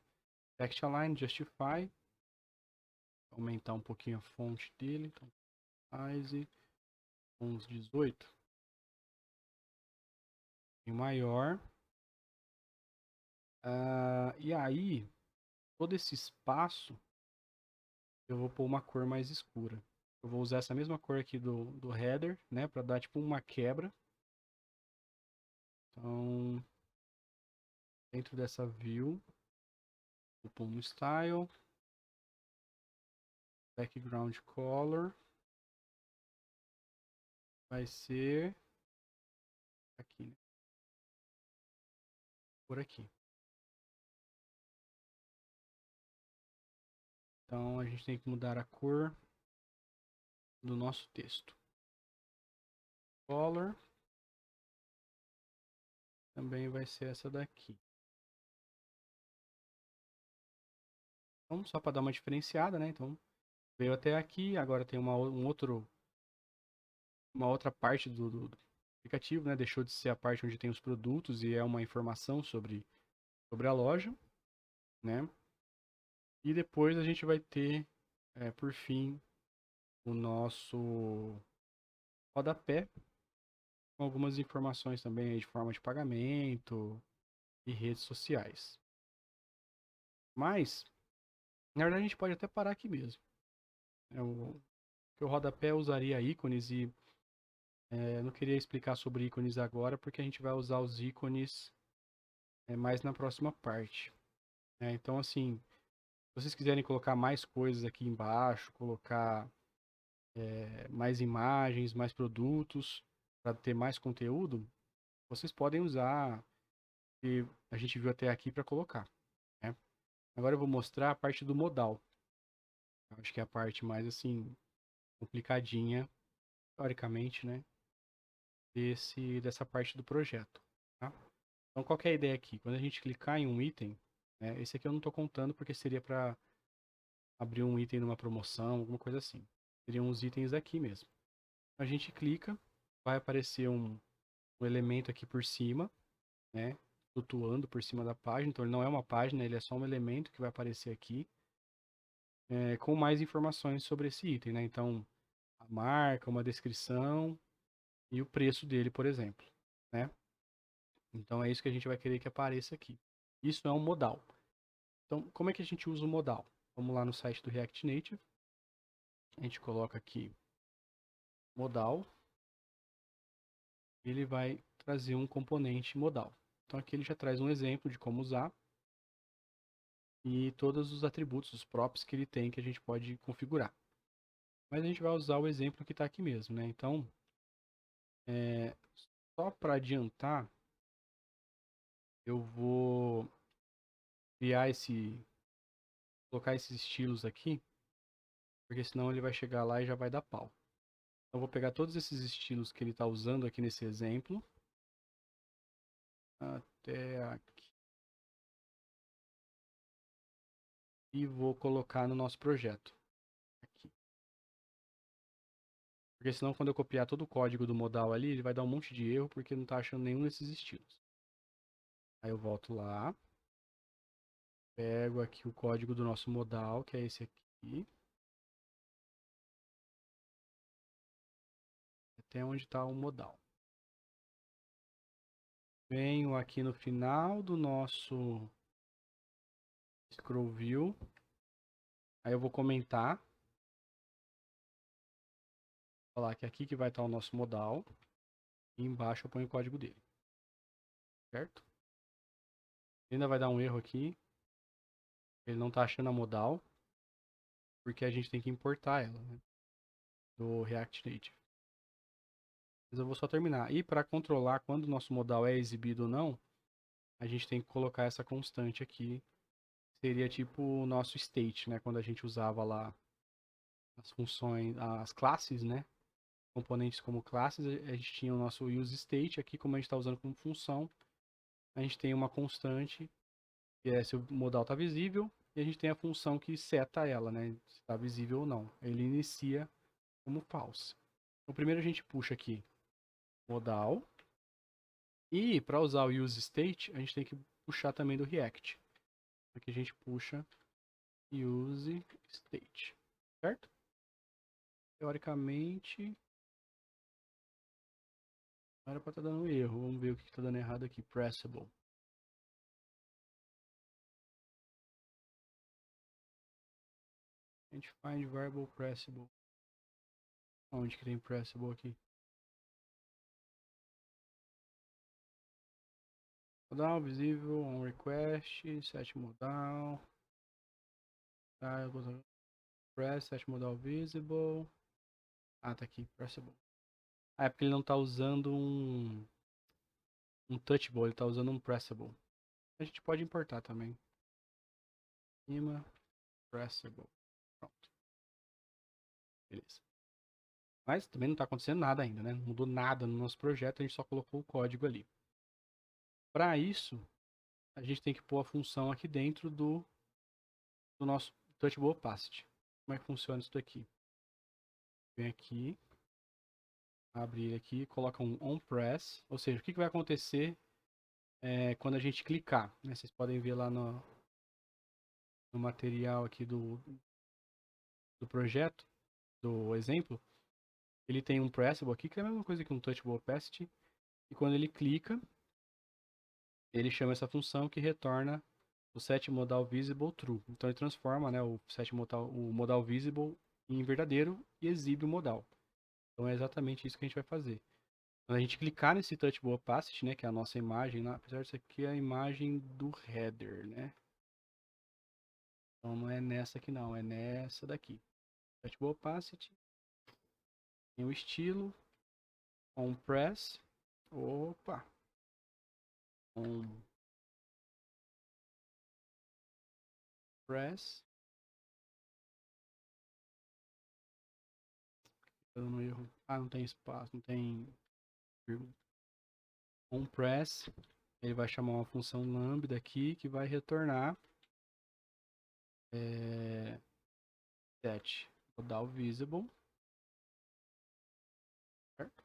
text align justify. Aumentar um pouquinho a fonte dele. Então, size uns 18. E maior. E aí, todo esse espaço, eu vou pôr uma cor mais escura. Eu vou usar essa mesma cor aqui do header, né? Para dar tipo uma quebra. Então, dentro dessa view, vou pôr um style. Background color. Vai ser aqui, né? Por aqui. Então, a gente tem que mudar a cor do nosso texto. Color também vai ser essa daqui. Então, só para dar uma diferenciada, né? Então, veio até aqui, agora tem uma outra parte do aplicativo, né? Deixou de ser a parte onde tem os produtos e é uma informação sobre a loja, né? E depois a gente vai ter, por fim, o nosso rodapé, com algumas informações também aí de forma de pagamento e redes sociais. Mas, na verdade, a gente pode até parar aqui mesmo. O rodapé usaria ícones e não queria explicar sobre ícones agora, porque a gente vai usar os ícones mais na próxima parte. Então, assim, se vocês quiserem colocar mais coisas aqui embaixo, colocar mais imagens, mais produtos, para ter mais conteúdo, vocês podem usar o que a gente viu até aqui para colocar. Né? Agora eu vou mostrar a parte do modal. Eu acho que é a parte mais, assim, complicadinha, teoricamente, né? Dessa parte do projeto. Tá? Então, qual que é a ideia aqui? Quando a gente clicar em um item, esse aqui eu não estou contando porque seria para abrir um item numa promoção, alguma coisa assim. Seriam os itens aqui mesmo. A gente clica, vai aparecer um elemento aqui por cima, né? Flutuando por cima da página. Então, ele não é uma página, ele é só um elemento que vai aparecer aqui. Com mais informações sobre esse item, né? Então, a marca, uma descrição e o preço dele, por exemplo, né? Então, é isso que a gente vai querer que apareça aqui. Isso é um modal. Então, como é que a gente usa o modal? Vamos lá no site do React Native. A gente coloca aqui modal. Ele vai trazer um componente modal. Então, aqui ele já traz um exemplo de como usar e todos os atributos, os props que ele tem que a gente pode configurar. Mas a gente vai usar o exemplo que está aqui mesmo, né? Então, só para adiantar, eu vou colocar esses estilos aqui, porque senão ele vai chegar lá e já vai dar pau. Então, eu vou pegar todos esses estilos que ele está usando aqui nesse exemplo, até aqui, e vou colocar no nosso projeto, aqui. Porque senão quando eu copiar todo o código do modal ali, ele vai dar um monte de erro, porque não está achando nenhum desses estilos. Aí eu volto lá, pego aqui o código do nosso modal, que é esse aqui. Até onde está o modal. Venho aqui no final do nosso scroll view. Aí eu vou comentar. Falar que aqui que vai estar o nosso modal. E embaixo eu ponho o código dele. Certo? Ainda vai dar um erro aqui. Ele não está achando a modal. Porque a gente tem que importar ela, né? Do React Native. Mas eu vou só terminar. E para controlar quando o nosso modal é exibido ou não, a gente tem que colocar essa constante aqui. Seria tipo o nosso state, né? Quando a gente usava lá as funções, as classes, né? Componentes como classes, a gente tinha o nosso useState. Aqui, como a gente está usando como função, a gente tem uma constante, que é se o modal está visível, e a gente tem a função que seta ela, né? Se está visível ou não. Ele inicia como false. Então, primeiro a gente puxa aqui modal. E para usar o useState, a gente tem que puxar também do React. Aqui a gente puxa useState, certo? Teoricamente, era para estar dando erro. Vamos ver o que está dando errado aqui. Pressable. A gente find variable pressable. Onde que tem pressable aqui? Modal visível, on request, set modal. Press, set modal visible. Ah, tá aqui, pressable. Ah, é porque ele não tá usando um touchable, ele tá usando um pressable. A gente pode importar também. Cima, pressable. Pronto. Beleza. Mas também não tá acontecendo nada ainda, né? Não mudou nada no nosso projeto, a gente só colocou o código ali. Para isso, a gente tem que pôr a função aqui dentro do nosso touchable opacity. Como é que funciona isso daqui? Vem aqui, abre ele aqui, coloca um onPress, ou seja, o que vai acontecer quando a gente clicar, né? Vocês podem ver lá no no material aqui do projeto, do exemplo, ele tem um pressable aqui, que é a mesma coisa que um touchable opacity, e quando ele clica, ele chama essa função que retorna o set modal visible true. Então ele transforma, né, o modal visible em verdadeiro e exibe o modal. Então é exatamente isso que a gente vai fazer. Quando a gente clicar nesse touchable opacity, né, que é a nossa imagem, apesar disso aqui é a imagem do header, né? Então não é nessa aqui não, é nessa daqui. Touchable opacity, tem o estilo, on press, opa, on press, dando erro, não tem espaço, não tem vírgula. On press, ele vai chamar uma função lambda aqui que vai retornar set modal visible, certo?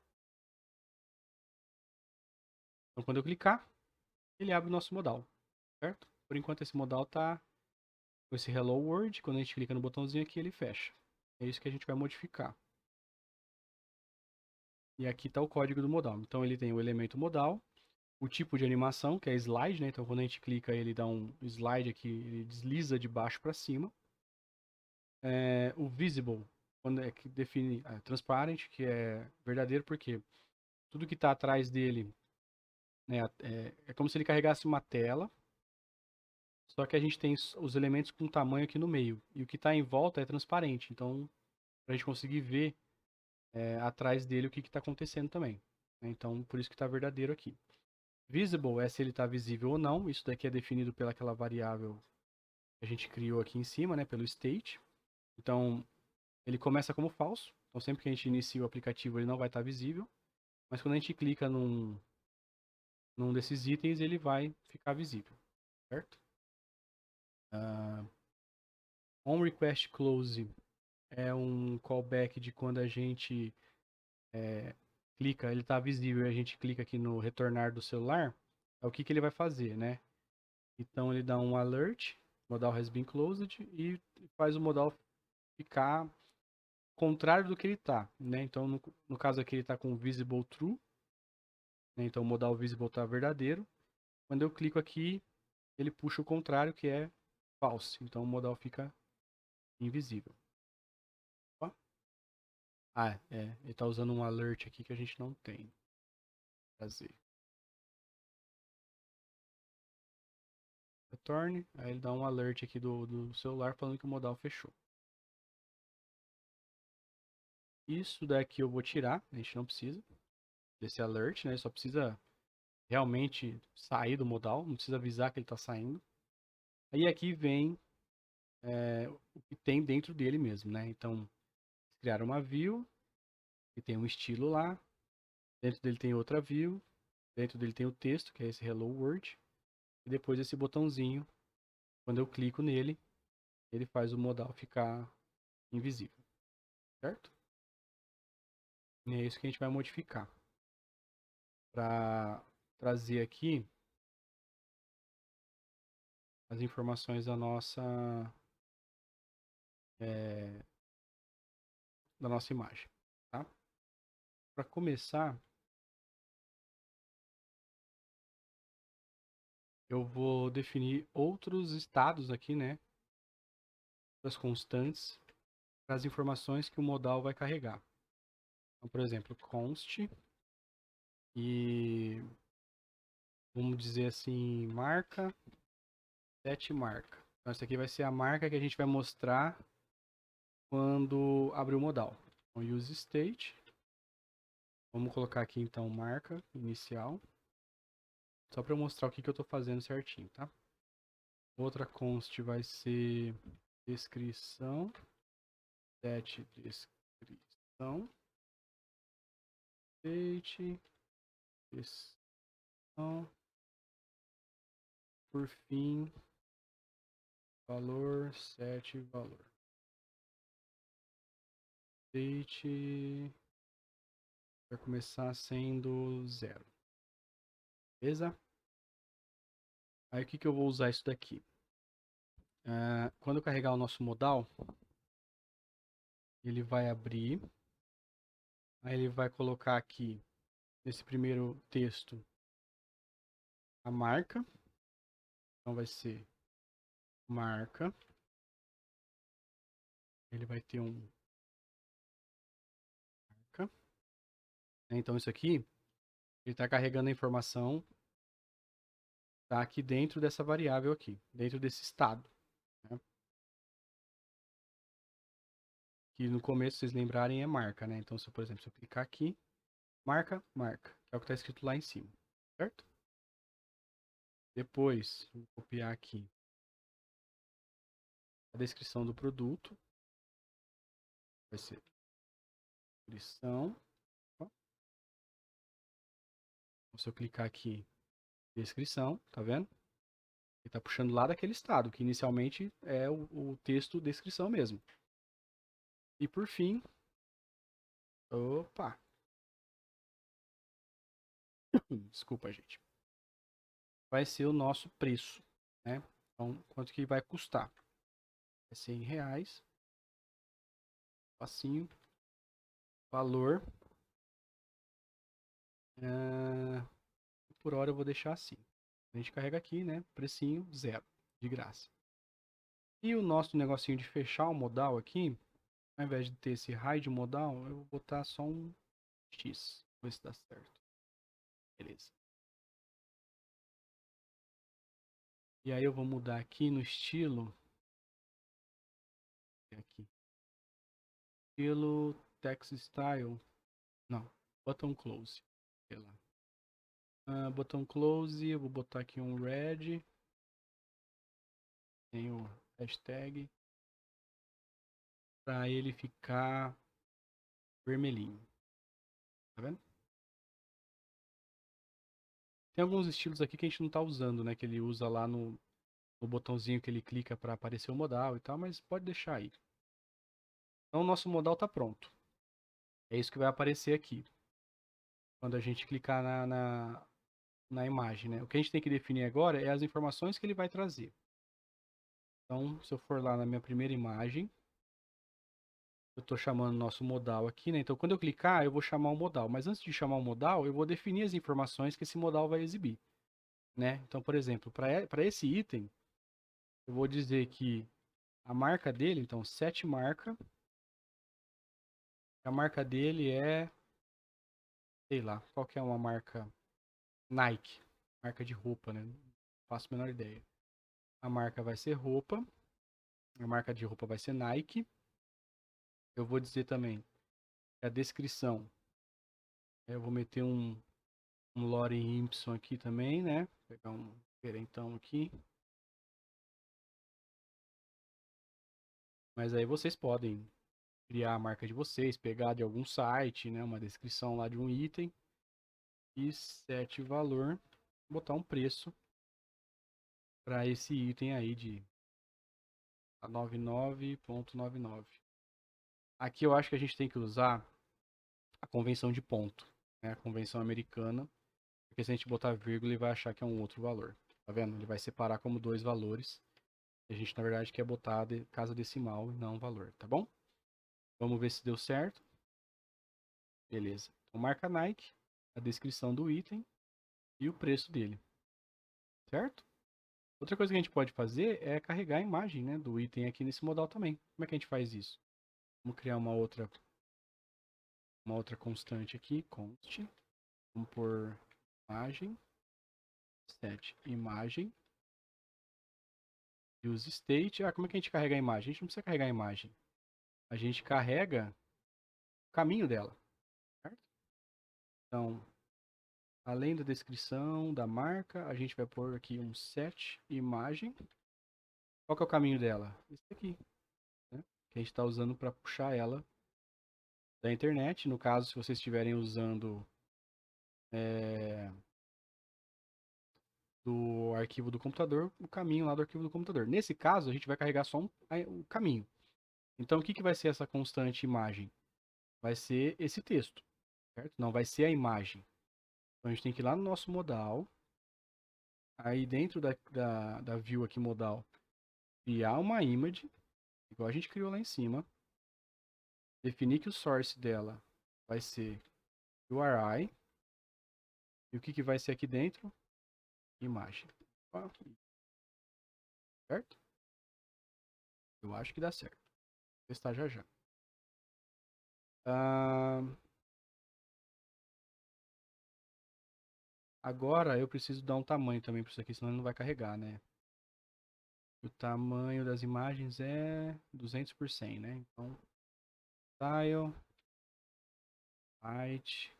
Então quando eu clicar, ele abre o nosso modal, certo? Por enquanto esse modal tá com esse hello world, quando a gente clica no botãozinho aqui ele fecha. É isso que a gente vai modificar. E aqui está o código do modal. Então ele tem o elemento modal, o tipo de animação, que é slide, né? Então quando a gente clica ele dá um slide aqui, ele desliza de baixo para cima. O visible, quando é que define transparent, que é verdadeiro, porque tudo que está atrás dele, né, é como se ele carregasse uma tela, só que a gente tem os elementos com tamanho aqui no meio. E o que está em volta é transparente. Então, para a gente conseguir ver atrás dele o que está acontecendo também. Então, por isso que está verdadeiro aqui. Visible é se ele está visível ou não. Isso daqui é definido pelaquela variável que a gente criou aqui em cima, né, pelo state. Então, ele começa como falso. Então, sempre que a gente inicia o aplicativo, ele não vai estar visível. Mas quando a gente clica num desses itens, ele vai ficar visível, certo? On request close é um callback de quando a gente clica, ele está visível e a gente clica aqui no retornar do celular. É o que ele vai fazer, né? Então ele dá um alert, modal has been closed, e faz o modal ficar contrário do que ele está, né? Então no caso aqui ele está com visible true, né? Então o modal visible está verdadeiro. Quando eu clico aqui, ele puxa o contrário, que é false. Então o modal fica invisível. Ó. Ele está usando um alert aqui que a gente não tem. Fazer. Retorne, aí ele dá um alert aqui do celular falando que o modal fechou. Isso daqui eu vou tirar, a gente não precisa desse alert, né? Só precisa realmente sair do modal, não precisa avisar que ele está saindo. Aí aqui vem o que tem dentro dele mesmo, né? Então, criar uma view, que tem um estilo lá, dentro dele tem outra view, dentro dele tem o texto, que é esse Hello World, e depois esse botãozinho, quando eu clico nele, ele faz o modal ficar invisível, certo? E é isso que a gente vai modificar. Para trazer aqui as informações da nossa imagem, tá? Para começar, eu vou definir outros estados aqui, né? Das constantes para as informações que o modal vai carregar. Então, por exemplo, const e vamos dizer assim, marca, set marca. Então, essa aqui vai ser a marca que a gente vai mostrar quando abrir o modal. Então, use state. Vamos colocar aqui então marca inicial. Só para mostrar o que eu estou fazendo certinho, tá? Outra const vai ser descrição. Set descrição. State. Descrição. Por fim, valor, set valor. State vai começar sendo 0. Beleza? Aí o que eu vou usar isso daqui? Quando eu carregar o nosso modal, ele vai abrir. Aí ele vai colocar aqui, nesse primeiro texto, a marca. Então vai ser marca. Ele vai ter um marca. Então isso aqui, ele está carregando a informação, tá aqui dentro dessa variável aqui, dentro desse estado. Né? Que no começo, se vocês lembrarem, é marca, né? Então, por exemplo, se eu clicar aqui, marca, marca, que é o que está escrito lá em cima, certo? Depois, vou copiar aqui a descrição do produto. Vai ser descrição. Se eu clicar aqui, descrição, tá vendo? Ele está puxando lá daquele estado, que inicialmente é o texto descrição mesmo. E por fim, opa, desculpa, gente. Vai ser o nosso preço, né? Então, quanto que vai custar? É R$100. Facinho. Valor. Por hora eu vou deixar assim. A gente carrega aqui, né? Precinho 0, de graça. E o nosso negocinho de fechar o modal aqui, ao invés de ter esse hide modal, eu vou botar só um X. Vamos ver se dá certo. Beleza. E aí eu vou mudar aqui no estilo. Aqui. Estilo text style. Não. Button close. Sei lá. Botão close. Eu vou botar aqui um red. Tem o hashtag. Para ele ficar vermelhinho. Tá vendo? Tem alguns estilos aqui que a gente não está usando, né? Que ele usa lá no botãozinho que ele clica para aparecer o modal e tal, mas pode deixar aí. Então o nosso modal está pronto. É isso que vai aparecer aqui. Quando a gente clicar na imagem, né? O que a gente tem que definir agora é as informações que ele vai trazer. Então, se eu for lá na minha primeira imagem, eu estou chamando o nosso modal aqui, né? Então, quando eu clicar, eu vou chamar o modal. Mas antes de chamar o modal, eu vou definir as informações que esse modal vai exibir, né? Então, por exemplo, para esse item, eu vou dizer que a marca dele, então, set marca, a marca dele é, sei lá, qual que é uma marca? Nike, marca de roupa, né? Não faço a menor ideia. A marca vai ser roupa, a marca de roupa vai ser Nike. Eu vou dizer também a descrição. Eu vou meter um lorem ipsum aqui também, né? Vou pegar um diferentão aqui. Mas aí vocês podem criar a marca de vocês, pegar de algum site, né? Uma descrição lá de um item. E set valor, botar um preço para esse item aí de 99,99. Aqui eu acho que a gente tem que usar a convenção de ponto, né? A convenção americana, porque se a gente botar vírgula, ele vai achar que é um outro valor. Tá vendo? Ele vai separar como dois valores. A gente, na verdade, quer botar casa decimal e não valor, tá bom? Vamos ver se deu certo. Beleza. Então, marca Nike, a descrição do item e o preço dele. Certo? Outra coisa que a gente pode fazer é carregar a imagem, né, do item aqui nesse modal também. Como é que a gente faz isso? Vamos criar uma outra constante aqui, const. Vamos por imagem, set imagem, use state. Como é que a gente carrega a imagem? A gente não precisa carregar a imagem. A gente carrega o caminho dela, certo? Então, além da descrição da marca, a gente vai pôr aqui um set imagem. Qual que é o caminho dela? Esse aqui, né? Que a gente está usando para puxar ela da internet. No caso, se vocês estiverem usando do arquivo do computador, o caminho lá do arquivo do computador. Nesse caso, a gente vai carregar só um caminho. Então, o que vai ser essa constante imagem? Vai ser esse texto, certo? Não vai ser a imagem. Então, a gente tem que ir lá no nosso modal. Aí, dentro da view aqui modal, criar uma image, igual a gente criou lá em cima. Definir que o source dela vai ser URI. E o que vai ser aqui dentro? Imagem. Certo? Eu acho que dá certo. Vou testar já já. Agora eu preciso dar um tamanho também para isso aqui, senão ele não vai carregar, né? O tamanho das imagens é 200 por 100, né? Então, style, height,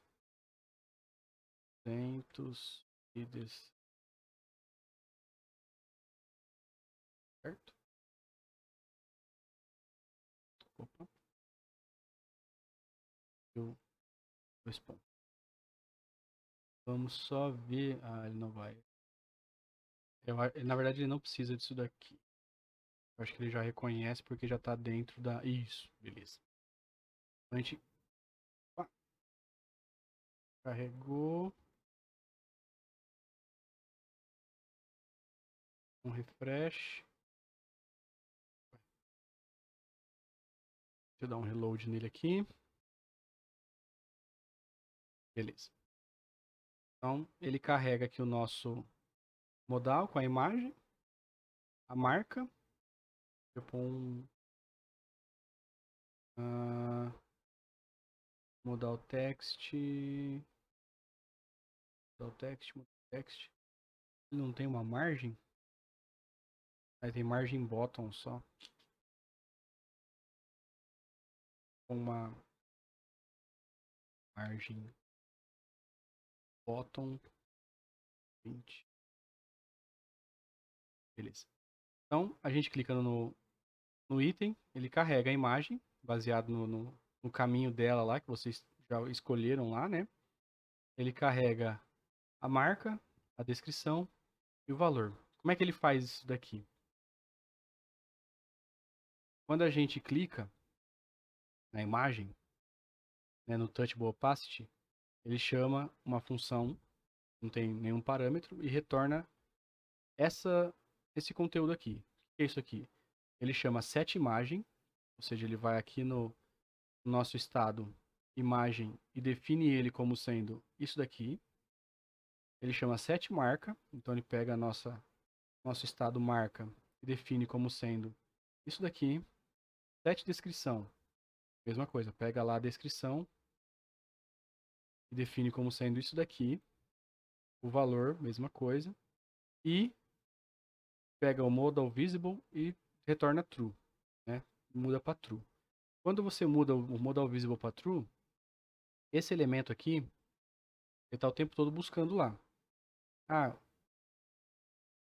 200 e certo? Opa. Eu respondo. Vamos só ver. Ah, ele não vai. Na verdade, ele não precisa disso daqui. Eu acho que ele já reconhece porque já está dentro da. Isso, beleza. A gente. Opa, carregou. Um refresh. Deixa eu dar um reload nele aqui. Beleza. Então, ele carrega aqui o nosso modal com a imagem, a marca. Eu ponho modal text. Modal text, modal text. Ele não tem uma margem? Aí tem margem bottom só. Uma margem bottom 20. Beleza. Então, a gente clicando no item, ele carrega a imagem, baseado no caminho dela lá, que vocês já escolheram lá, né? Ele carrega a marca, a descrição e o valor. Como é que ele faz isso daqui? Quando a gente clica na imagem, né, no Touchable Opacity, ele chama uma função, não tem nenhum parâmetro, e retorna esse conteúdo aqui. O que é isso aqui? Ele chama setImagem, ou seja, ele vai aqui no nosso estado imagem e define ele como sendo isso daqui. Ele chama setMarca, então ele pega nosso estado marca e define como sendo isso daqui. SetDescrição, mesma coisa, pega lá a descrição e define como sendo isso daqui. O valor, mesma coisa. E pega o modal visible e retorna true, né? Muda para true. Quando você muda o modal visible para true, esse elemento aqui, ele está o tempo todo buscando lá. Ah,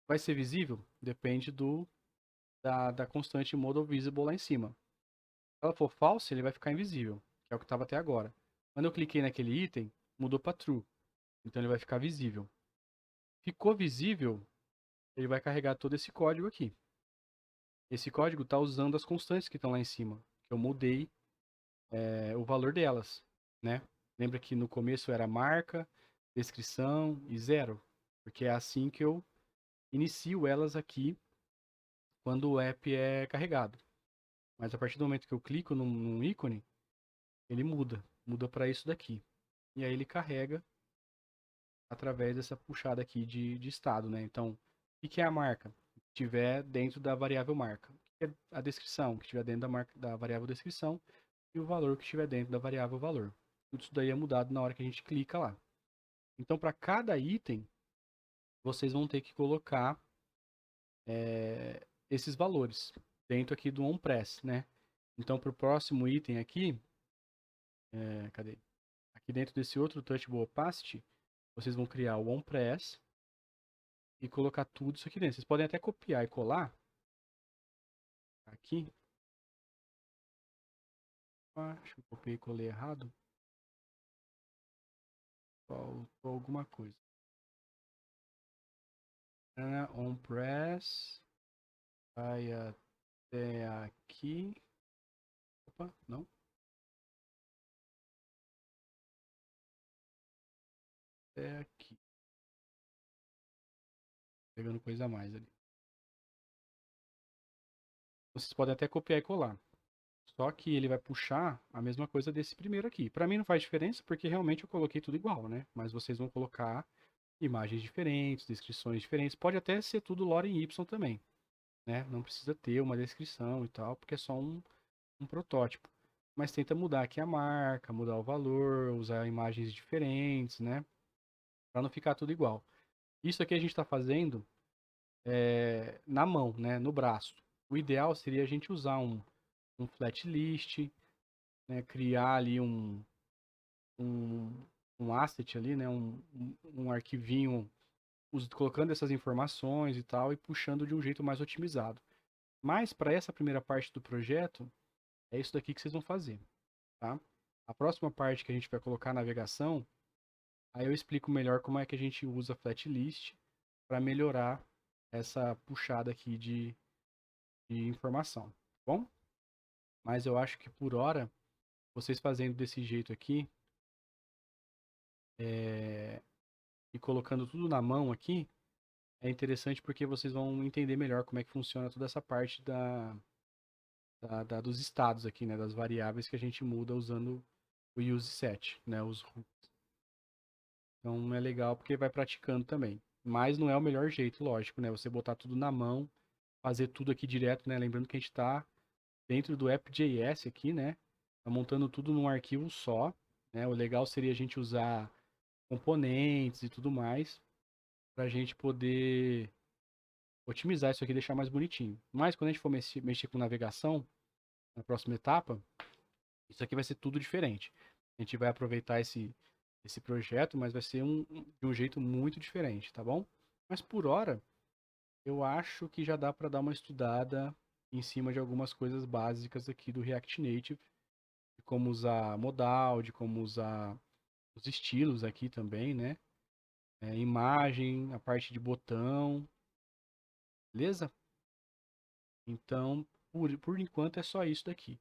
vai ser visível? Depende da constante modal visible lá em cima. Se ela for false, ele vai ficar invisível, que é o que estava até agora. Quando eu cliquei naquele item, mudou para true. Então ele vai ficar visível. Ficou visível, ele vai carregar todo esse código aqui. Esse código está usando as constantes que estão lá em cima, que eu mudei o valor delas, né? Lembra que no começo era marca, descrição e zero, porque é assim que eu inicio elas aqui quando o app é carregado. Mas a partir do momento que eu clico num ícone, ele muda para isso daqui. E aí ele carrega através dessa puxada aqui de estado, né? Então, o que é a marca? Que estiver dentro da variável marca. O que é a descrição? Que estiver dentro da variável descrição. E o valor que estiver dentro da variável valor. Tudo isso daí é mudado na hora que a gente clica lá. Então, para cada item, vocês vão ter que colocar esses valores dentro aqui do onPress, né? Então, para o próximo item aqui, cadê? Aqui dentro desse outro Touchable Opacity, vocês vão criar o onPress e colocar tudo isso aqui dentro. Vocês podem até copiar e colar aqui. Acho que eu copiei e colei errado. Faltou alguma coisa. OnPress. Vai até aqui. Opa, não. Até aqui. Pegando coisa a mais ali. Vocês podem até copiar e colar. Só que ele vai puxar a mesma coisa desse primeiro aqui. Para mim não faz diferença, porque realmente eu coloquei tudo igual, né? Mas vocês vão colocar imagens diferentes, descrições diferentes. Pode até ser tudo Lorem Y também, né? Não precisa ter uma descrição e tal, porque é só um protótipo. Mas tenta mudar aqui a marca, mudar o valor, usar imagens diferentes, né? Para não ficar tudo igual. Isso aqui a gente está fazendo na mão, né? No braço. O ideal seria a gente usar um flat list, né? Criar ali um, um asset ali, né? Um arquivinho colocando essas informações e tal e puxando de um jeito mais otimizado. Mas para essa primeira parte do projeto, é isso daqui que vocês vão fazer, tá? A próxima parte que a gente vai colocar a navegação, aí eu explico melhor como é que a gente usa flat list para melhorar essa puxada aqui de informação, tá bom? Mas eu acho que por hora, vocês fazendo desse jeito aqui, e colocando tudo na mão aqui, é interessante porque vocês vão entender melhor como é que funciona toda essa parte dos estados aqui, né? Das variáveis que a gente muda usando o useSet, né? Os hooks. Então é legal porque vai praticando também. Mas não é o melhor jeito, lógico, né? Você botar tudo na mão, fazer tudo aqui direto, né? Lembrando que a gente está dentro do app.js aqui, né? Tá montando tudo num arquivo só, né? O legal seria a gente usar componentes e tudo mais para a gente poder otimizar isso aqui e deixar mais bonitinho. Mas quando a gente for mexer com navegação, na próxima etapa, isso aqui vai ser tudo diferente. A gente vai aproveitar esse projeto, mas vai ser de um jeito muito diferente, tá bom? Mas por hora, eu acho que já dá para dar uma estudada em cima de algumas coisas básicas aqui do React Native, de como usar modal, de como usar os estilos aqui também, né? Imagem, a parte de botão, beleza? Então, por enquanto é só isso daqui.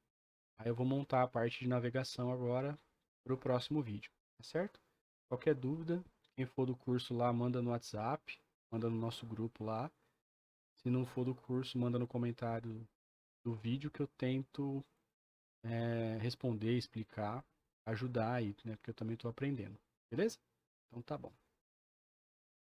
Aí eu vou montar a parte de navegação agora para o próximo vídeo, tá certo? Qualquer dúvida, quem for do curso lá, manda no WhatsApp, manda no nosso grupo lá. Se não for do curso, manda no comentário do vídeo que eu tento responder, explicar, ajudar aí, né? Porque eu também estou aprendendo, beleza? Então tá bom.